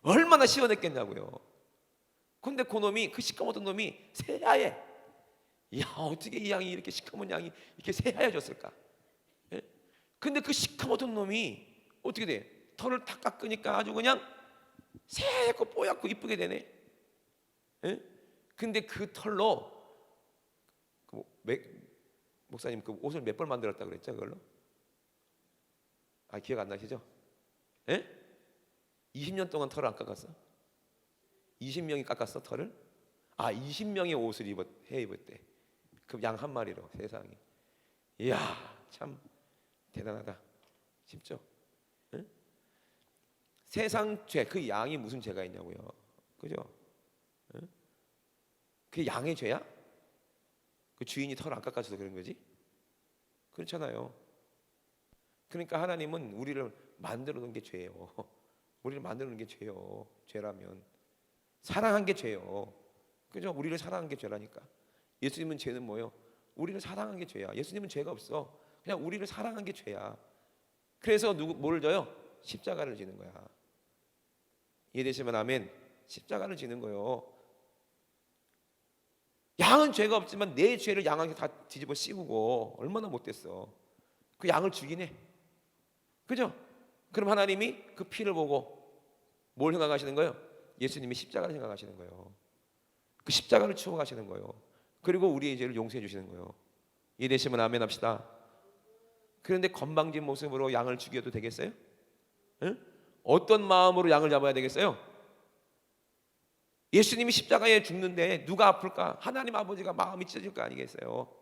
얼마나 시원했겠냐고요. 근데 그 놈이, 그 시커멓던 놈이 새하얘. 야, 어떻게 이 양이 이렇게 시커먼 양이 이렇게 새하얘졌을까? 예? 근데 그 시커멓던 놈이 어떻게 돼? 털을 탁 깎으니까 아주 그냥 새고 뽀얗고 이쁘게 되네. 예? 근데 그 털로 목사님 그 옷을 몇 벌 만들었다 그랬죠? 그걸로? 아, 기억 안 나시죠? 예? 20년 동안 털을 안 깎았어? 20명이 깎았어, 털을? 아, 20명의 옷을 입었대. 그 양 한 마리로. 세상에. 이야, 참 대단하다 싶죠? 응? 세상 죄, 그 양이 무슨 죄가 있냐고요. 그죠? 응? 그게 양의 죄야? 그 주인이 털 안 깎아줘서 그런 거지? 그렇잖아요. 그러니까 하나님은 우리를 만들어 놓은 게 죄예요. 우리를 만들어 놓은 게 죄요. 죄라면 사랑한 게 죄요. 그죠? 우리를 사랑한 게 죄라니까. 예수님은 죄는 뭐예요? 우리를 사랑한 게 죄야. 예수님은 죄가 없어. 그냥 우리를 사랑한 게 죄야. 그래서 뭐를 져요? 십자가를 지는 거야. 이해되시면 아멘. 십자가를 지는 거예요. 양은 죄가 없지만 내 죄를 양에게 다 뒤집어 씌우고 얼마나 못됐어. 그 양을 죽이네. 그죠? 그럼 하나님이 그 피를 보고 뭘 생각하시는 거예요? 예수님이 십자가를 생각하시는 거예요. 그 십자가를 치고 가시는 거예요. 그리고 우리의 죄를 용서해 주시는 거예요. 이해되시면 아멘 합시다. 그런데 건방진 모습으로 양을 죽여도 되겠어요? 응? 어떤 마음으로 양을 잡아야 되겠어요? 예수님이 십자가에 죽는데 누가 아플까? 하나님 아버지가 마음이 찢어질 거 아니겠어요?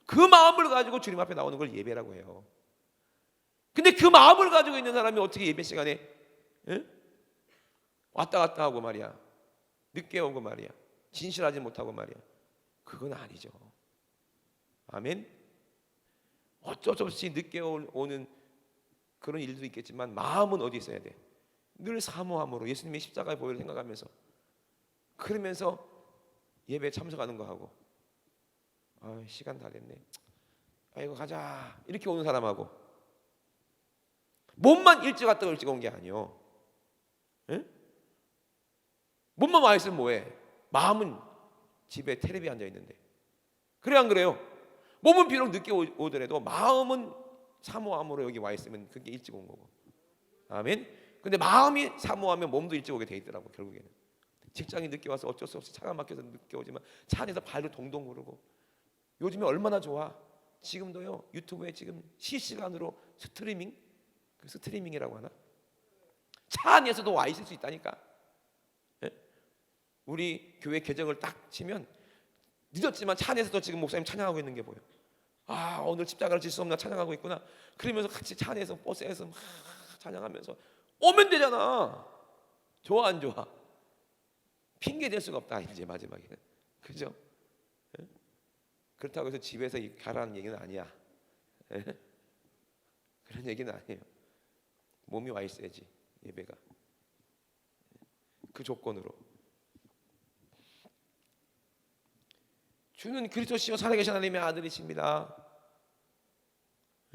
그 마음을 가지고 주님 앞에 나오는 걸 예배라고 해요. 근데 그 마음을 가지고 있는 사람이 어떻게 예배 시간에 왔다 갔다 하고 말이야, 늦게 오고 말이야, 진실하지 못하고 말이야, 그건 아니죠. 아멘. 어쩔 수 없이 늦게 오는 그런 일도 있겠지만 마음은 어디 있어야 돼? 늘 사모함으로 예수님의 십자가의 보혈을 생각하면서, 그러면서 예배 참석하는 거 하고, 아, 시간 다 됐네, 아이고 가자, 이렇게 오는 사람하고, 몸만 일찍 왔다가 일찍 온 게 아니요. 에? 몸만 와 있으면 뭐해? 마음은 집에 텔레비 앉아 있는데. 그래 안 그래요? 몸은 비록 늦게 오더라도 마음은 사모함으로 여기 와 있으면 그게 일찍 온 거고. 아멘. 근데 마음이 사모하면 몸도 일찍 오게 돼 있더라고. 결국에는 직장이 늦게 와서 어쩔 수 없이 차가 막혀서 늦게 오지만 차 안에서 발로 동동 구르고. 요즘에 얼마나 좋아. 지금도요, 유튜브에 지금 실시간으로 스트리밍, 그 스트리밍이라고 하나? 차 안에서도 와 있을 수 있다니까. 예? 우리 교회 계정을 딱 치면 늦었지만 차 안에서도 지금 목사님 찬양하고 있는 게 보여. 아, 오늘 십자가를 질 수 없나 찬양하고 있구나. 그러면서 같이 차 안에서 버스에서 막 찬양하면서 오면 되잖아. 좋아 안 좋아? 핑계 댈 수가 없다 이제 마지막에는. 그죠? 예? 그렇다고 해서 집에서 가라는 얘기는 아니야. 예? 그런 얘기는 아니에요. 몸이 와 있어야지 예배가. 그 조건으로. 주는 그리스도시요 살아계신 하나님의 아들이십니다.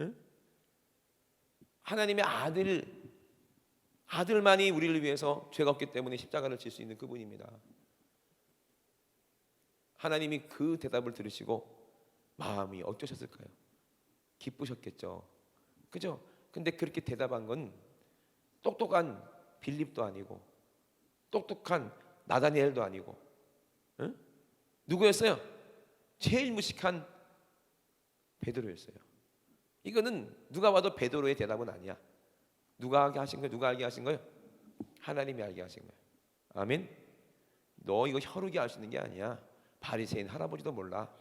응? 하나님의 아들만이 우리를 위해서 죄가 없기 때문에 십자가를 질 수 있는 그분입니다. 하나님이 그 대답을 들으시고 마음이 어떠셨을까요? 기쁘셨겠죠. 그죠? 근데 그렇게 대답한 건 똑똑한 빌립도 아니고 똑똑한 나다니엘도 아니고, 응? 누구였어요? 제일 무식한 베드로였어요. 이거는 누가 봐도 베드로의 대답은 아니야. 누가 알게 하신 거예요? 누가 알게 하신 거예요? 하나님이 알게 하신 거예요. 아멘. 너 이거 혀루게 할 수 있는 게 아니야. 바리새인 할아버지도 몰라,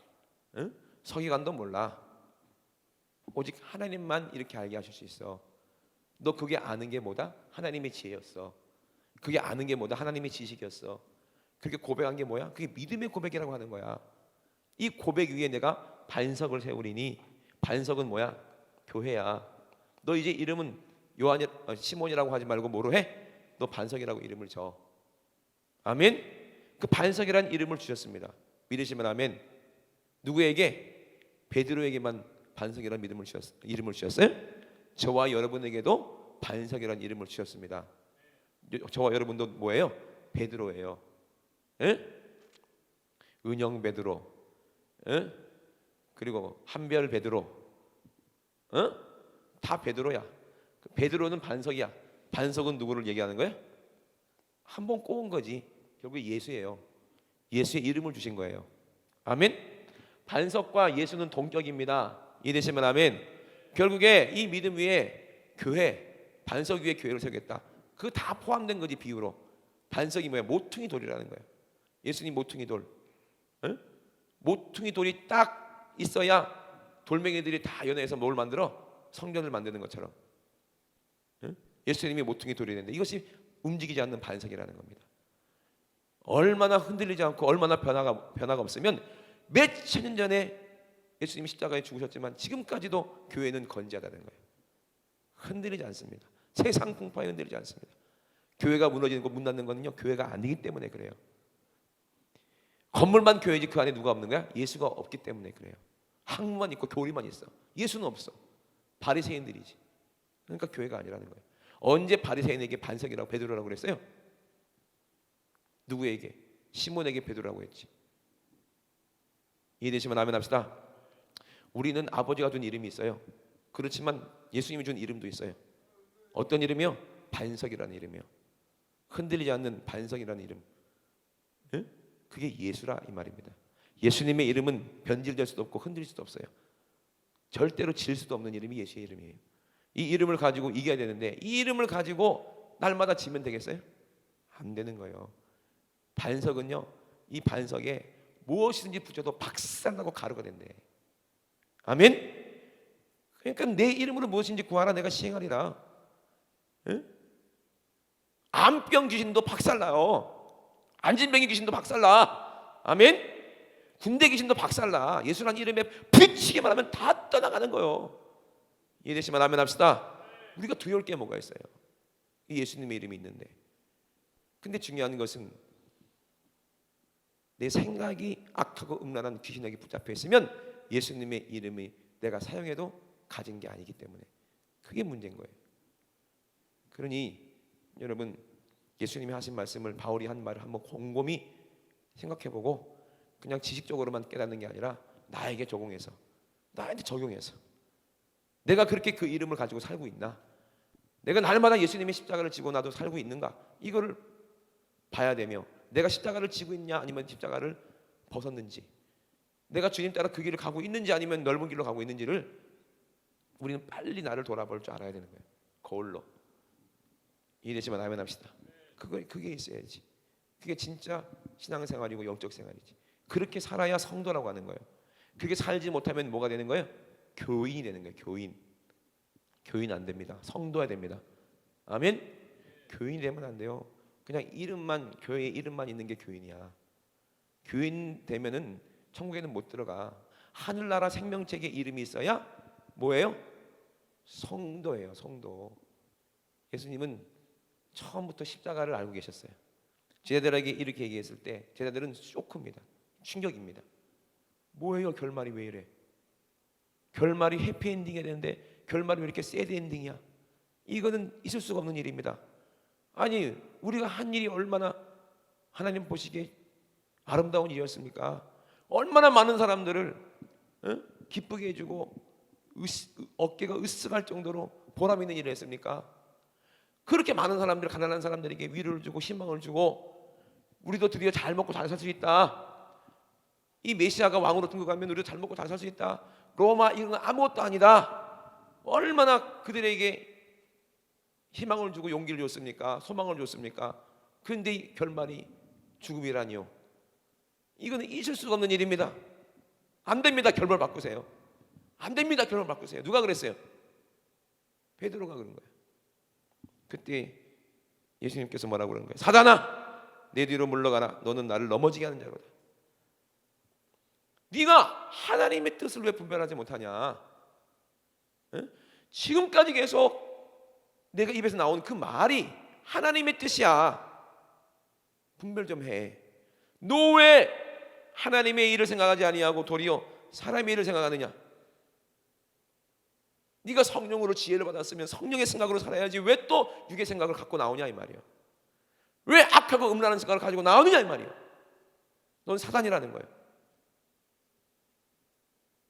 응? 서기관도 몰라. 오직 하나님만 이렇게 알게 하실 수 있어. 너 그게 아는 게 뭐다? 하나님의 지혜였어. 그게 아는 게 뭐다? 하나님의 지식이었어. 그렇게 고백한 게 뭐야? 그게 믿음의 고백이라고 하는 거야. 이 고백 위에 내가 반석을 세우리니, 반석은 뭐야? 교회야. 너 이제 이름은 요한이 시몬이라고 하지 말고 뭐로 해? 너 반석이라고 이름을 줘. 아멘. 그 반석이라는 이름을 주셨습니다. 믿으시면 아멘. 누구에게? 베드로에게만 반석이라는 이름을 주셨어요? 저와 여러분에게도 반석이라는 이름을 주셨습니다. 저와 여러분도 뭐예요? 베드로예요. 에? 은영 베드로, 에? 그리고 한별 베드로, 다 베드로야. 베드로는 반석이야. 반석은 누구를 얘기하는 거야? 한 번 꼬은 거지. 결국 예수예요. 예수의 이름을 주신 거예요. 아멘. 반석과 예수는 동격입니다. 이해되시면 아멘. 결국에 이 믿음 위에 교회, 반석 위에 교회를 세우겠다. 그거 다 포함된 거지. 비유로 반석이 뭐야? 모퉁이 돌이라는 거예요. 예수님 모퉁이 돌, 응? 모퉁이 돌이 딱 있어야 돌멩이들이 다 연해서 뭘 만들어? 성전을 만드는 것처럼, 응? 예수님이 모퉁이 돌이 되는데 이것이 움직이지 않는 반석이라는 겁니다. 얼마나 흔들리지 않고 얼마나 변화가 없으면 몇 천 년 전에 예수님이 십자가에 죽으셨지만 지금까지도 교회는 건재하다는 거예요. 흔들리지 않습니다. 세상 풍파에 흔들리지 않습니다. 교회가 무너지는 거, 문 닫는 거는요, 교회가 아니기 때문에 그래요. 건물만 교회지 그 안에 누가 없는 거야? 예수가 없기 때문에 그래요. 학문만 있고 교리만 있어. 예수는 없어. 바리새인들이지. 그러니까 교회가 아니라는 거예요. 언제 바리새인에게 반석이라고 베드로라고 그랬어요? 누구에게? 시몬에게 베드로라고 했지. 이해되시면 아멘 합시다. 우리는 아버지가 준 이름이 있어요. 그렇지만 예수님이 준 이름도 있어요. 어떤 이름이요? 반석이라는 이름이요. 흔들리지 않는 반석이라는 이름. 네? 그게 예수라 이 말입니다. 예수님의 이름은 변질될 수도 없고 흔들릴 수도 없어요. 절대로 질 수도 없는 이름이 예수의 이름이에요. 이 이름을 가지고 이겨야 되는데 이 이름을 가지고 날마다 지면 되겠어요? 안 되는 거예요. 반석은요, 이 반석에 무엇이든지 붙여도 박살나고 가루가 된대. 아멘. 그러니까 내 이름으로 무엇인지 구하라 내가 시행하리라. 에? 암병 귀신도 박살나요. 안진병이 귀신도 박살나. 아멘. 군대 귀신도 박살나. 예수라는 이름에 붙이기만 하면 다 떠나가는 거예요. 이해되시면 아멘 합시다. 우리가 두려울 게 뭐가 있어요? 이 예수님의 이름이 있는데. 근데 중요한 것은 내 생각이 악하고 음란한 귀신에게 붙잡혀 있으면 예수님의 이름이 내가 사용해도 가진 게 아니기 때문에 그게 문제인 거예요. 그러니 여러분, 예수님이 하신 말씀을, 바울이 한 말을 한번 곰곰이 생각해보고 그냥 지식적으로만 깨닫는 게 아니라 나에게 적용해서, 나한테 적용해서 내가 그렇게 그 이름을 가지고 살고 있나? 내가 날마다 예수님의 십자가를 지고 나도 살고 있는가? 이거를 봐야 되며, 내가 십자가를 지고 있냐 아니면 십자가를 벗었는지, 내가 주님 따라 그 길을 가고 있는지 아니면 넓은 길로 가고 있는지를 우리는 빨리 나를 돌아볼 줄 알아야 되는 거예요. 거울로. 이해되시면 아멘 합시다. 그게 있어야지. 그게 진짜 신앙생활이고 영적 생활이지. 그렇게 살아야 성도라고 하는 거예요. 그렇게 살지 못하면 뭐가 되는 거예요? 교인이 되는 거예요. 교인 안 됩니다. 성도야 됩니다. 아멘. 교인이 되면 안 돼요. 그냥 이름만, 교회의 이름만 있는 게 교인이야. 교인 되면은 천국에는 못 들어가. 하늘나라 생명책에 이름이 있어야 뭐예요? 성도예요. 성도. 예수님은 처음부터 십자가를 알고 계셨어요. 제자들에게 이렇게 얘기했을 때 제자들은 쇼크입니다. 충격입니다. 뭐예요? 결말이 왜 이래? 결말이 해피엔딩이 되는데 결말이 왜 이렇게 새드엔딩이야? 이거는 있을 수가 없는 일입니다. 아니, 우리가 한 일이 얼마나 하나님 보시기에 아름다운 일이었습니까? 얼마나 많은 사람들을 기쁘게 해주고 어깨가 으쓱할 정도로 보람 있는 일을 했습니까? 그렇게 많은 사람들, 가난한 사람들에게 위로를 주고 희망을 주고 우리도 드디어 잘 먹고 잘 살 수 있다. 이 메시아가 왕으로 등극하면 우리도 잘 먹고 잘 살 수 있다. 로마 이런 건 아무것도 아니다. 얼마나 그들에게 희망을 주고 용기를 줬습니까? 소망을 줬습니까? 그런데 이 결말이 죽음이라니요. 이거는 있을 수가 없는 일입니다. 안 됩니다. 결말 바꾸세요. 안 됩니다. 결말 바꾸세요. 누가 그랬어요? 베드로가 그런 거예요. 그때 예수님께서 뭐라고 그러는 거예요? 사단아, 내 뒤로 물러가라. 너는 나를 넘어지게 하는 자로다. 네가 하나님의 뜻을 왜 분별하지 못하냐? 응? 지금까지 계속 내가 입에서 나온 그 말이 하나님의 뜻이야. 분별 좀 해. 너 왜 하나님의 일을 생각하지 아니하고 도리어 사람의 일을 생각하느냐? 네가 성령으로 지혜를 받았으면 성령의 생각으로 살아야지 왜 또 육의 생각을 갖고 나오냐 이 말이야. 왜 악하고 음란한 생각을 가지고 나오느냐 이 말이야. 넌 사단이라는 거예요.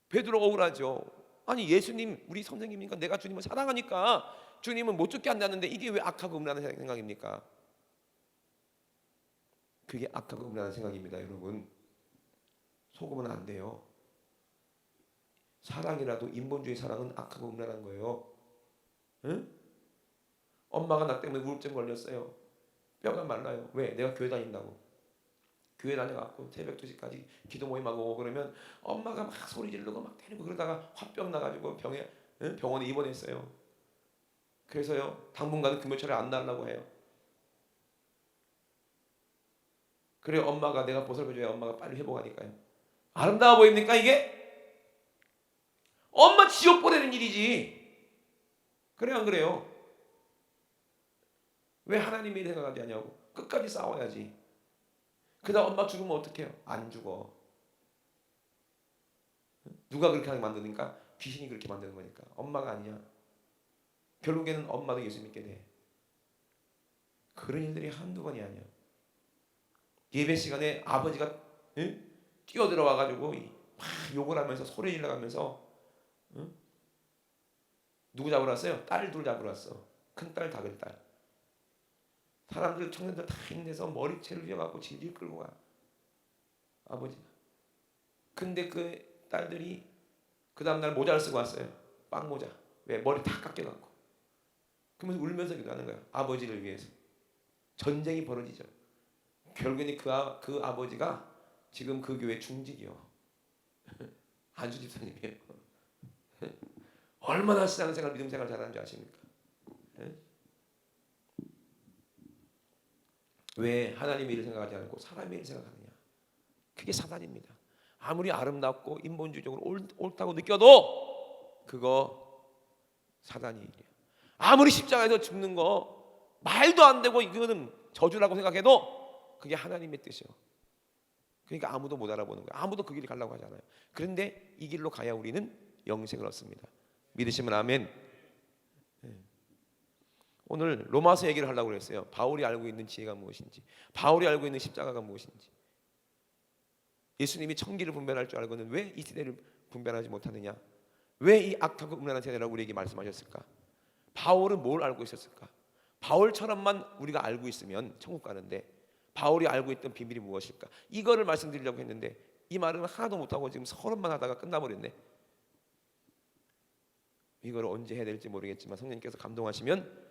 베드로가 억울하죠. 아니 예수님 우리 선생님이니까 내가 주님을 사랑하니까 주님은 못 죽게 한다는데 이게 왜 악하고 음란한 생각입니까? 그게 악하고 음란한 생각입니다. 여러분 속으면 안 돼요. 사랑이라도 인본주의 사랑은 악하고 음란한 거예요. 응? 엄마가 나 때문에 우울증 걸렸어요. 뼈가 말라요. 왜? 내가 교회 다닌다고. 교회 다녀갖고 새벽 2시까지 기도 모임하고 그러면 엄마가 막 소리 지르고 막 때리고 그러다가 화병 나가지고 병원에 입원했어요. 그래서요 당분간은 금요철에 안 나려고 해요. 그래 엄마가 내가 보살펴줘야 엄마가 빨리 회복하니까요. 아름다워 보입니까 이게? 엄마 지옥 보내는 일이지. 그래 안 그래요? 왜 하나님의 일 생각하지 않냐고. 끝까지 싸워야지. 그다음 엄마 죽으면 어떡해요? 안 죽어. 누가 그렇게 하게 만드니까? 귀신이 그렇게 만드는 거니까. 엄마가 아니야. 결국에는 엄마도 예수 믿게 돼. 그런 일들이 한두 번이 아니야. 예배 시간에 아버지가 뛰어들어와가지고 막 욕을 하면서 소리 질러가면서 누구 잡으러 왔어요? 딸 둘 잡으러 왔어. 큰딸 작은딸. 사람들 청년들 다 힘내서 머리채를 휘어갖고 질질 끌고 가. 아버지가. 근데 그 딸들이 그 다음날 모자를 쓰고 왔어요. 빵 모자. 왜? 머리 다 깎여갖고. 그러면서 울면서 기도하는 거야. 아버지를 위해서. 전쟁이 벌어지죠. 결국에는 그 아버지가 지금 그 교회 중직이요. 안수 집사님이에요. 얼마나 신앙생활, 믿음생활 잘하는 줄 아십니까? 왜 하나님의 일을 생각하지 않고 사람의 일을 생각하느냐? 그게 사단입니다. 아무리 아름답고 인본주의적으로 옳다고 느껴도 그거 사단이 일이야. 아무리 십자가에서 죽는 거 말도 안 되고 이거는 저주라고 생각해도 그게 하나님의 뜻이요. 그러니까 아무도 못 알아보는 거야. 아무도 그 길을 가려고 하잖아요. 그런데 이 길로 가야 우리는 영생을 얻습니다. 믿으시면 아멘. 오늘 로마서 얘기를 하려고 그랬어요. 바울이 알고 있는 지혜가 무엇인지, 바울이 알고 있는 십자가가 무엇인지. 예수님이 천기를 분별할 줄 알고는 왜 이 시대를 분별하지 못하느냐? 왜 이 악하고 음란한 세대라고 우리에게 말씀하셨을까? 바울은 뭘 알고 있었을까? 바울처럼만 우리가 알고 있으면 천국 가는데 바울이 알고 있던 비밀이 무엇일까? 이거를 말씀드리려고 했는데 이 말은 하나도 못하고 지금 서론만 하다가 끝나버렸네. 이걸 언제 해야 될지 모르겠지만 성령님께서 감동하시면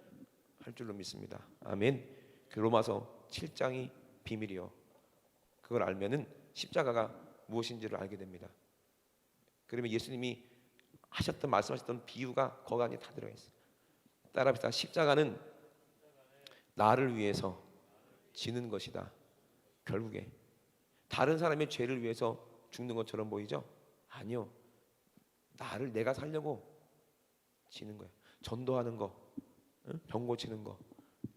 할 줄로 믿습니다. 아멘. 그 로마서 7장이 비밀이요. 그걸 알면은 십자가가 무엇인지를 알게 됩니다. 그러면 예수님이 하셨던 말씀하셨던 비유가 거기 안에 다 들어 있어요. 따라합시다. 십자가는 나를 위해서 지는 것이다. 결국에 다른 사람의 죄를 위해서 죽는 것처럼 보이죠? 아니요. 나를 내가 살려고 지는 거예요. 전도하는 거, 병 고치는 거,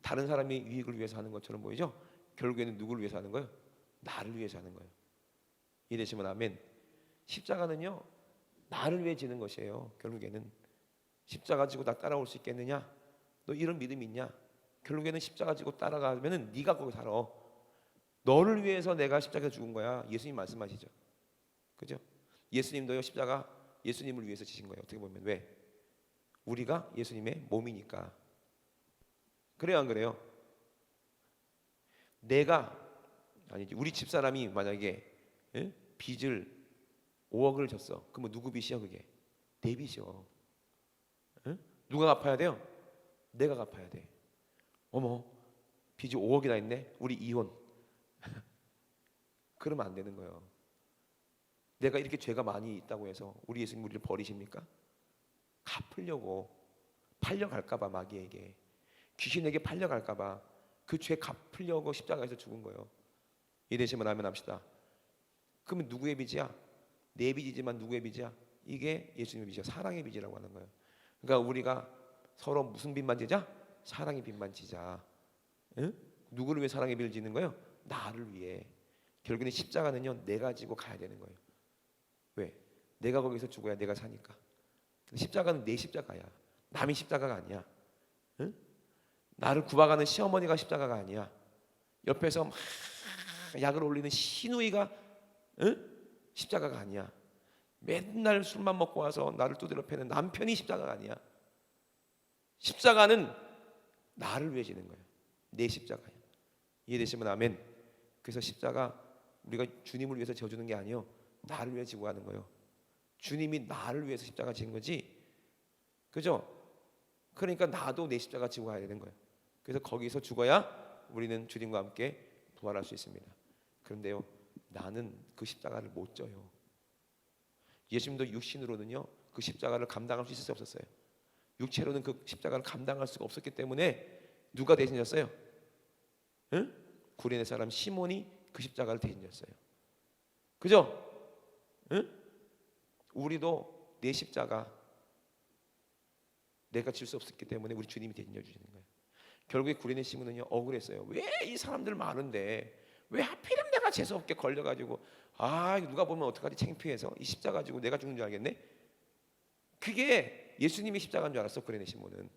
다른 사람의 유익을 위해서 하는 것처럼 보이죠? 결국에는 누구를 위해서 하는 거예요? 나를 위해서 하는 거예요. 이해되시면 아멘. 십자가는요 나를 위해 지는 것이에요. 결국에는 십자가 지고 나 따라올 수 있겠느냐? 너 이런 믿음이 있냐? 결국에는 십자가 지고 따라가면은 네가 거기 살아. 너를 위해서 내가 십자가에 죽은 거야. 예수님 말씀하시죠. 그죠? 예수님도요 십자가 예수님을 위해서 지신 거예요. 어떻게 보면 왜? 우리가 예수님의 몸이니까. 그래요, 안 그래요? 우리 집사람이 만약에 빚을 5억을 졌어. 그러면 누구 빚이야 그게? 내 빚이요. 누가 갚아야 돼요? 내가 갚아야 돼. 어머, 빚이 5억이나 있네. 우리 이혼. 그러면 안 되는 거예요. 내가 이렇게 죄가 많이 있다고 해서 우리 예수님 우리를 버리십니까? 갚으려고, 팔려갈까봐, 마귀에게, 귀신에게 팔려갈까봐 그 죄 갚으려고 십자가에서 죽은 거예요. 이해되시면 아멘 합시다. 그러면 누구의 빚이야? 내 빚이지만 누구의 빚이야? 이게 예수님의 빚이야. 사랑의 빚이라고 하는 거예요. 그러니까 우리가 서로 무슨 빚만 지자? 사랑의 빚만 지자. 응? 누구를 위해 사랑의 빚을 지는 거예요? 나를 위해. 결국에는 십자가는요, 내가 지고 가야 되는 거예요. 왜? 내가 거기서 죽어야 내가 사니까. 십자가는 내 십자가야. 남의 십자가가 아니야. 응? 나를 구박하는 시어머니가 십자가가 아니야. 옆에서 막 약을 올리는 시누이가 십자가가 아니야. 맨날 술만 먹고 와서 나를 두드려 패는 남편이 십자가가 아니야. 십자가는 나를 위해 지는 거야. 내 십자가야. 이해되시면 아멘. 그래서 십자가 우리가 주님을 위해서 져주는 게 아니요, 나를 위해 지고 가는 거예요. 주님이 나를 위해서 십자가 지은 거지, 그죠? 그러니까 나도 내 십자가 지고 가야 되는 거예요. 그래서 거기서 죽어야 우리는 주님과 함께 부활할 수 있습니다. 그런데요, 나는 그 십자가를 못 져요. 예수님도 육신으로는요 그 십자가를 감당할 수 있을 수 없었어요. 육체로는 그 십자가를 감당할 수가 없었기 때문에 누가 대신 졌어요? 구레네 사람 시몬이 그 십자가를 대신 졌어요. 그죠? 우리도 내 십자가 내가 질 수 없었기 때문에 우리 주님이 대신 져주시는 거예요. 결국에 구레네 시몬은요 억울했어요. 왜 이 사람들 많은데 왜 하필이면 내가 재수없게 걸려가지고 누가 보면 어떡하지 창피해서 이 십자가 가지고 내가 죽는 줄 알겠네. 그게 예수님이 십자가인 줄 알았어, 구레네 시몬은.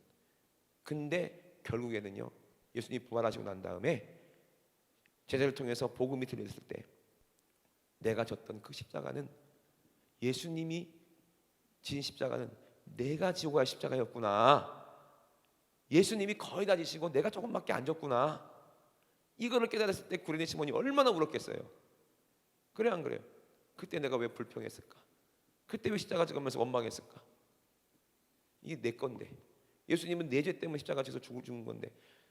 근데 결국에는요 예수님이 부활하시고 난 다음에 제자를 통해서 복음이 들렸을 때 내가 졌던 그 십자가는, 예수님이 진 십자가는 내가 지고 갈 십자가였구나. 예수님이 거의 다 지시고 내가 조금밖에 안 졌구나. 이거를 깨달았을 때 구레네 시몬이 얼마나 울었겠어요. 그래 안 그래요? 그때 내가 왜 불평했을까? 그때 왜 십자가 지면서 원망했을까? 이게 내 건데, 예수님은 내 죄 때문에 십자가 지서 죽은 건데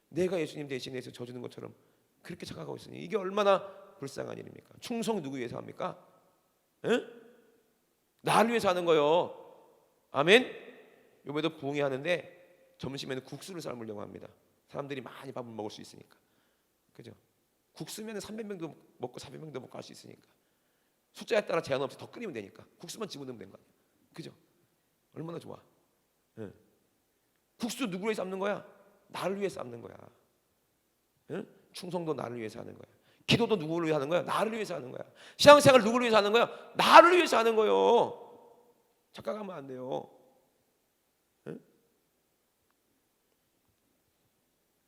내가 예수님 대신해서 져주는 것처럼 그렇게 착각하고 있으니 이게 얼마나 불쌍한 일입니까? 충성 누구 위해서 합니까? 나를 위해서 하는 거요. 아멘. 요번에도 부흥회 하는데 점심에는 국수를 삶으려고 합니다. 사람들이 많이 밥을 먹을 수 있으니까. 그죠? 국수면 300명도 먹고 400명도 먹고 할 수 있으니까. 숫자에 따라 제한 없이 더 끓이면 되니까 국수만 집어넣으면 되는 거 아니야. 그죠? 얼마나 좋아. 국수 누구를 위해서 삶는 거야? 나를 위해서 삶는 거야. 충성도 나를 위해서 하는 거야. 기도도 누구를 위해 하는 거야? 나를 위해서 하는 거야. 신앙생활 누구를 위해서 하는 거야? 나를 위해서 하는 거요. 착각하면 안 돼요.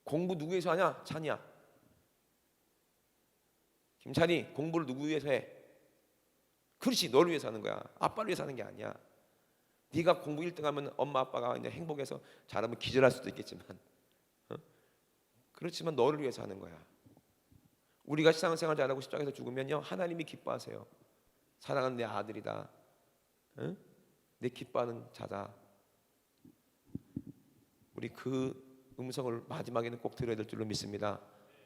공부 누구 위해서 하냐? 찬이야. 김찬이, 공부를 누구 위해서 해? 그렇지, 너를 위해서 하는 거야. 아빠를 위해서 하는 게 아니야. 네가 공부 1등하면 엄마 아빠가 이제 행복해서 잘하면 기절할 수도 있겠지만, 그렇지만 너를 위해서 하는 거야. 우리가 신앙생활 잘하고 십자가에서 죽으면요 하나님이 기뻐하세요. 사랑하는 내 아들이다. 내 기뻐하는 자다. 우리 그 음성을 마지막에는 꼭 들어야 될 줄로 믿습니다.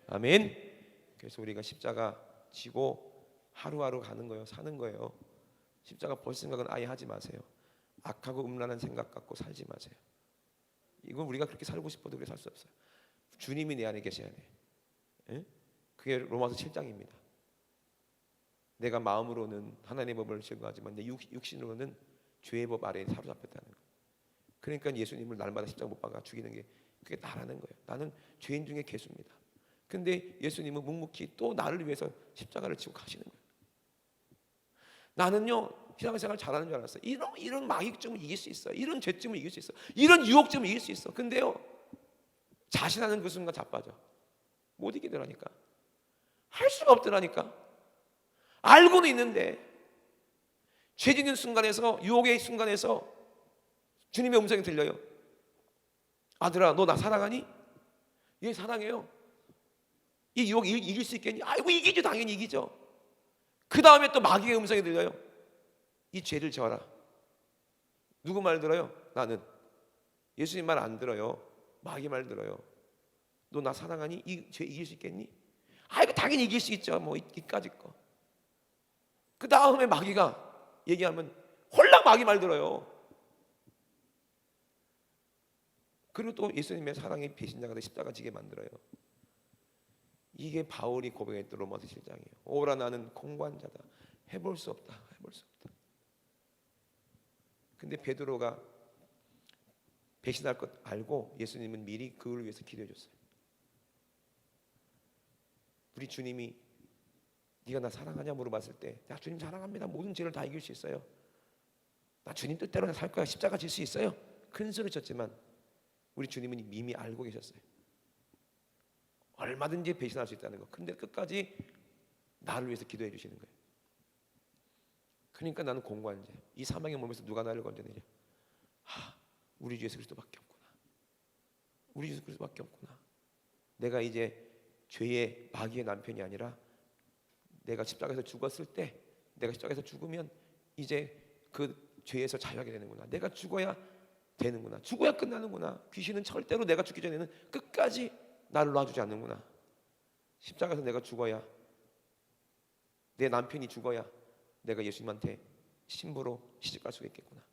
아멘. 그래서 우리가 십자가 지고 하루하루 가는 거예요. 사는 거예요. 십자가 벌 생각은 아예 하지 마세요. 악하고 음란한 생각 갖고 살지 마세요. 이건 우리가 그렇게 살고 싶어도 그렇게 살 수 없어요. 주님이 내 안에 계셔야 돼. 그게 로마서 7장입니다. 내가 마음으로는 하나님의 법을 증거하지만 내 육신으로는 죄의 법 아래에 사로잡혔다는 거예요. 그러니까 예수님을 날마다 십자가 못 박아 죽이는 게 그게 나라는 거예요. 나는 죄인 중에 괴수입니다. 근데 예수님은 묵묵히 또 나를 위해서 십자가를 지고 가시는 거예요. 나는요 신앙생활 잘하는 줄 알았어요. 이런 마귀쯤을 이길 수 있어요. 이런 죄쯤을 이길 수 있어. 이런 유혹쯤을 이길 수 있어. 근데요 자신하는 그 순간 자빠져. 못 이기더라니까. 할 수가 없더라니까. 알고는 있는데 죄 짓는 순간에서, 유혹의 순간에서 주님의 음성이 들려요. 아들아 너 나 사랑하니? 예 사랑해요. 이 유혹 이길 수 있겠니? 아이고 이기죠. 당연히 이기죠. 그 다음에 또 마귀의 음성이 들려요. 이 죄를 져라. 누구 말 들어요? 나는. 예수님 말 안 들어요. 마귀 말 들어요. 너 나 사랑하니? 이 죄 이길 수 있겠니? 아이고 당연히 이길 수 있죠. 뭐 이까짓 거. 그 다음에 마귀가 얘기하면 홀랑 마귀 말 들어요. 그리고 또 예수님의 사랑의 배신자가 돼 십자가 지게 만들어요. 이게 바울이 고백했던 로마서 7장이에요. 오라 나는 공관자다. 해볼 수 없다. 해볼 수 없다. 근데 베드로가 배신할 것 알고 예수님은 미리 그를 위해서 기도해 줬어요. 우리 주님이 네가 나 사랑하냐 물어봤을 때 나 주님 사랑합니다. 모든 죄를 다 이길 수 있어요. 나 주님 뜻대로 살 거야. 십자가 질 수 있어요. 큰 소리 쳤지만 우리 주님은 이미 알고 계셨어요. 얼마든지 배신할 수 있다는 거. 근데 끝까지 나를 위해서 기도해 주시는 거예요. 그러니까 나는 공고한 죄. 이 사망의 몸에서 누가 나를 건져내냐? 우리 주 예수 그리스도밖에 없구나. 우리 주 예수 그리스도밖에 없구나. 내가 이제 죄의 마귀의 남편이 아니라 내가 십자가에서 죽었을 때, 내가 십자가에서 죽으면 이제 그 죄에서 자유하게 되는구나. 내가 죽어야 되는구나. 죽어야 끝나는구나. 귀신은 절대로 내가 죽기 전에는 끝까지 나를 놔주지 않는구나. 십자가에서 내가 죽어야, 내 남편이 죽어야 내가 예수님한테 신부로 시집갈 수가 있겠구나.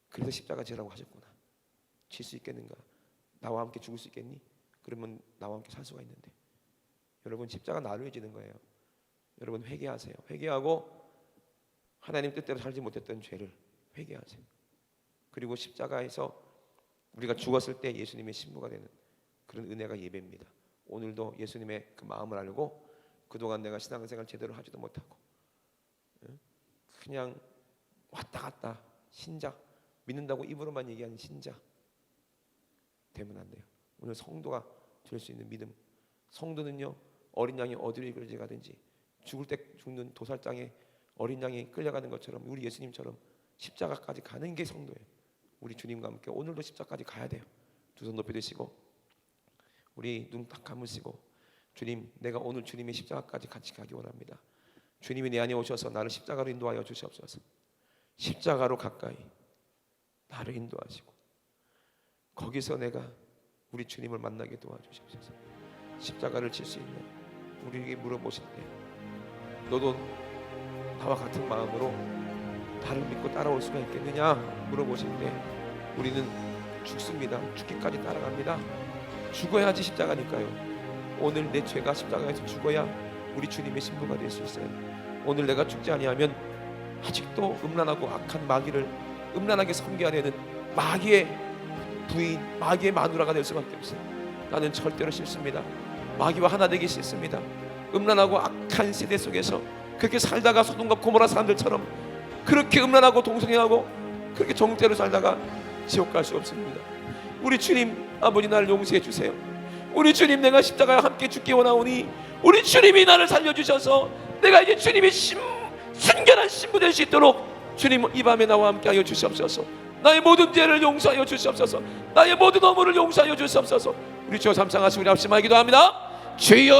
그래서 십자가 지라고 하셨구나. 질 수 있겠는가? 나와 함께 죽을 수 있겠니? 그러면 나와 함께 살 수가 있는데. 여러분 십자가 나를 위해 지는 거예요. 여러분 회개하세요. 회개하고 하나님 뜻대로 살지 못했던 죄를 회개하세요. 그리고 십자가에서 우리가 죽었을 때 예수님의 신부가 되는 그런 은혜가 예배입니다. 오늘도 예수님의 그 마음을 알고 그동안 내가 신앙생활 제대로 하지도 못하고 그냥 왔다 갔다 신자, 믿는다고 입으로만 얘기하는 신자 되면 안 돼요. 오늘 성도가 될 수 있는 믿음. 성도는요, 어린 양이 어디로 끌려가든지 죽을 때 죽는 도살장에 어린 양이 끌려가는 것처럼 우리 예수님처럼 십자가까지 가는 게 성도예요. 우리 주님과 함께 오늘도 십자가까지 가야 돼요. 두 손 높이 드시고 우리 눈 딱 감으시고, 주님, 내가 오늘 주님의 십자가까지 같이 가기 원합니다. 주님이 내 안에 오셔서 나를 십자가로 인도하여 주시옵소서. 십자가로 가까이 나를 인도하시고 거기서 내가 우리 주님을 만나게 도와주시옵소서. 십자가를 질 수 있는 우리에게 물어보실 때 너도 나와 같은 마음으로 나를 믿고 따라올 수가 있겠느냐 물어보실 때 우리는 죽습니다. 죽기까지 따라갑니다. 죽어야지 십자가니까요. 오늘 내 죄가 십자가에서 죽어야 우리 주님의 신부가 될 수 있어요. 오늘 내가 죽지 아니하면 아직도 음란하고 악한 마귀를 음란하게 섬겨야 되는 마귀의 부인, 마귀의 마누라가 될 수밖에 없어요. 나는 절대로 싫습니다. 마귀와 하나 되기 싫습니다. 음란하고 악한 세대 속에서 그렇게 살다가 소돔과 고모라 사람들처럼 그렇게 음란하고 동성애하고 그렇게 정죄로 살다가 지옥 갈 수 없습니다. 우리 주님 아버지 나를 용서해 주세요. 우리 주님, 내가 십자가에 함께 죽기 원하오니 우리 주님이 나를 살려주셔서 내가 이제 주님의 순결한 신부 될 수 있도록 주님 이 밤에 나와 함께 하여 주시옵소서. 나의 모든 죄를 용서하여 주시옵소서. 나의 모든 허물을 용서하여 주시옵소서. 우리 주 삼상하시고 우리 합심하기도 합니다. 주여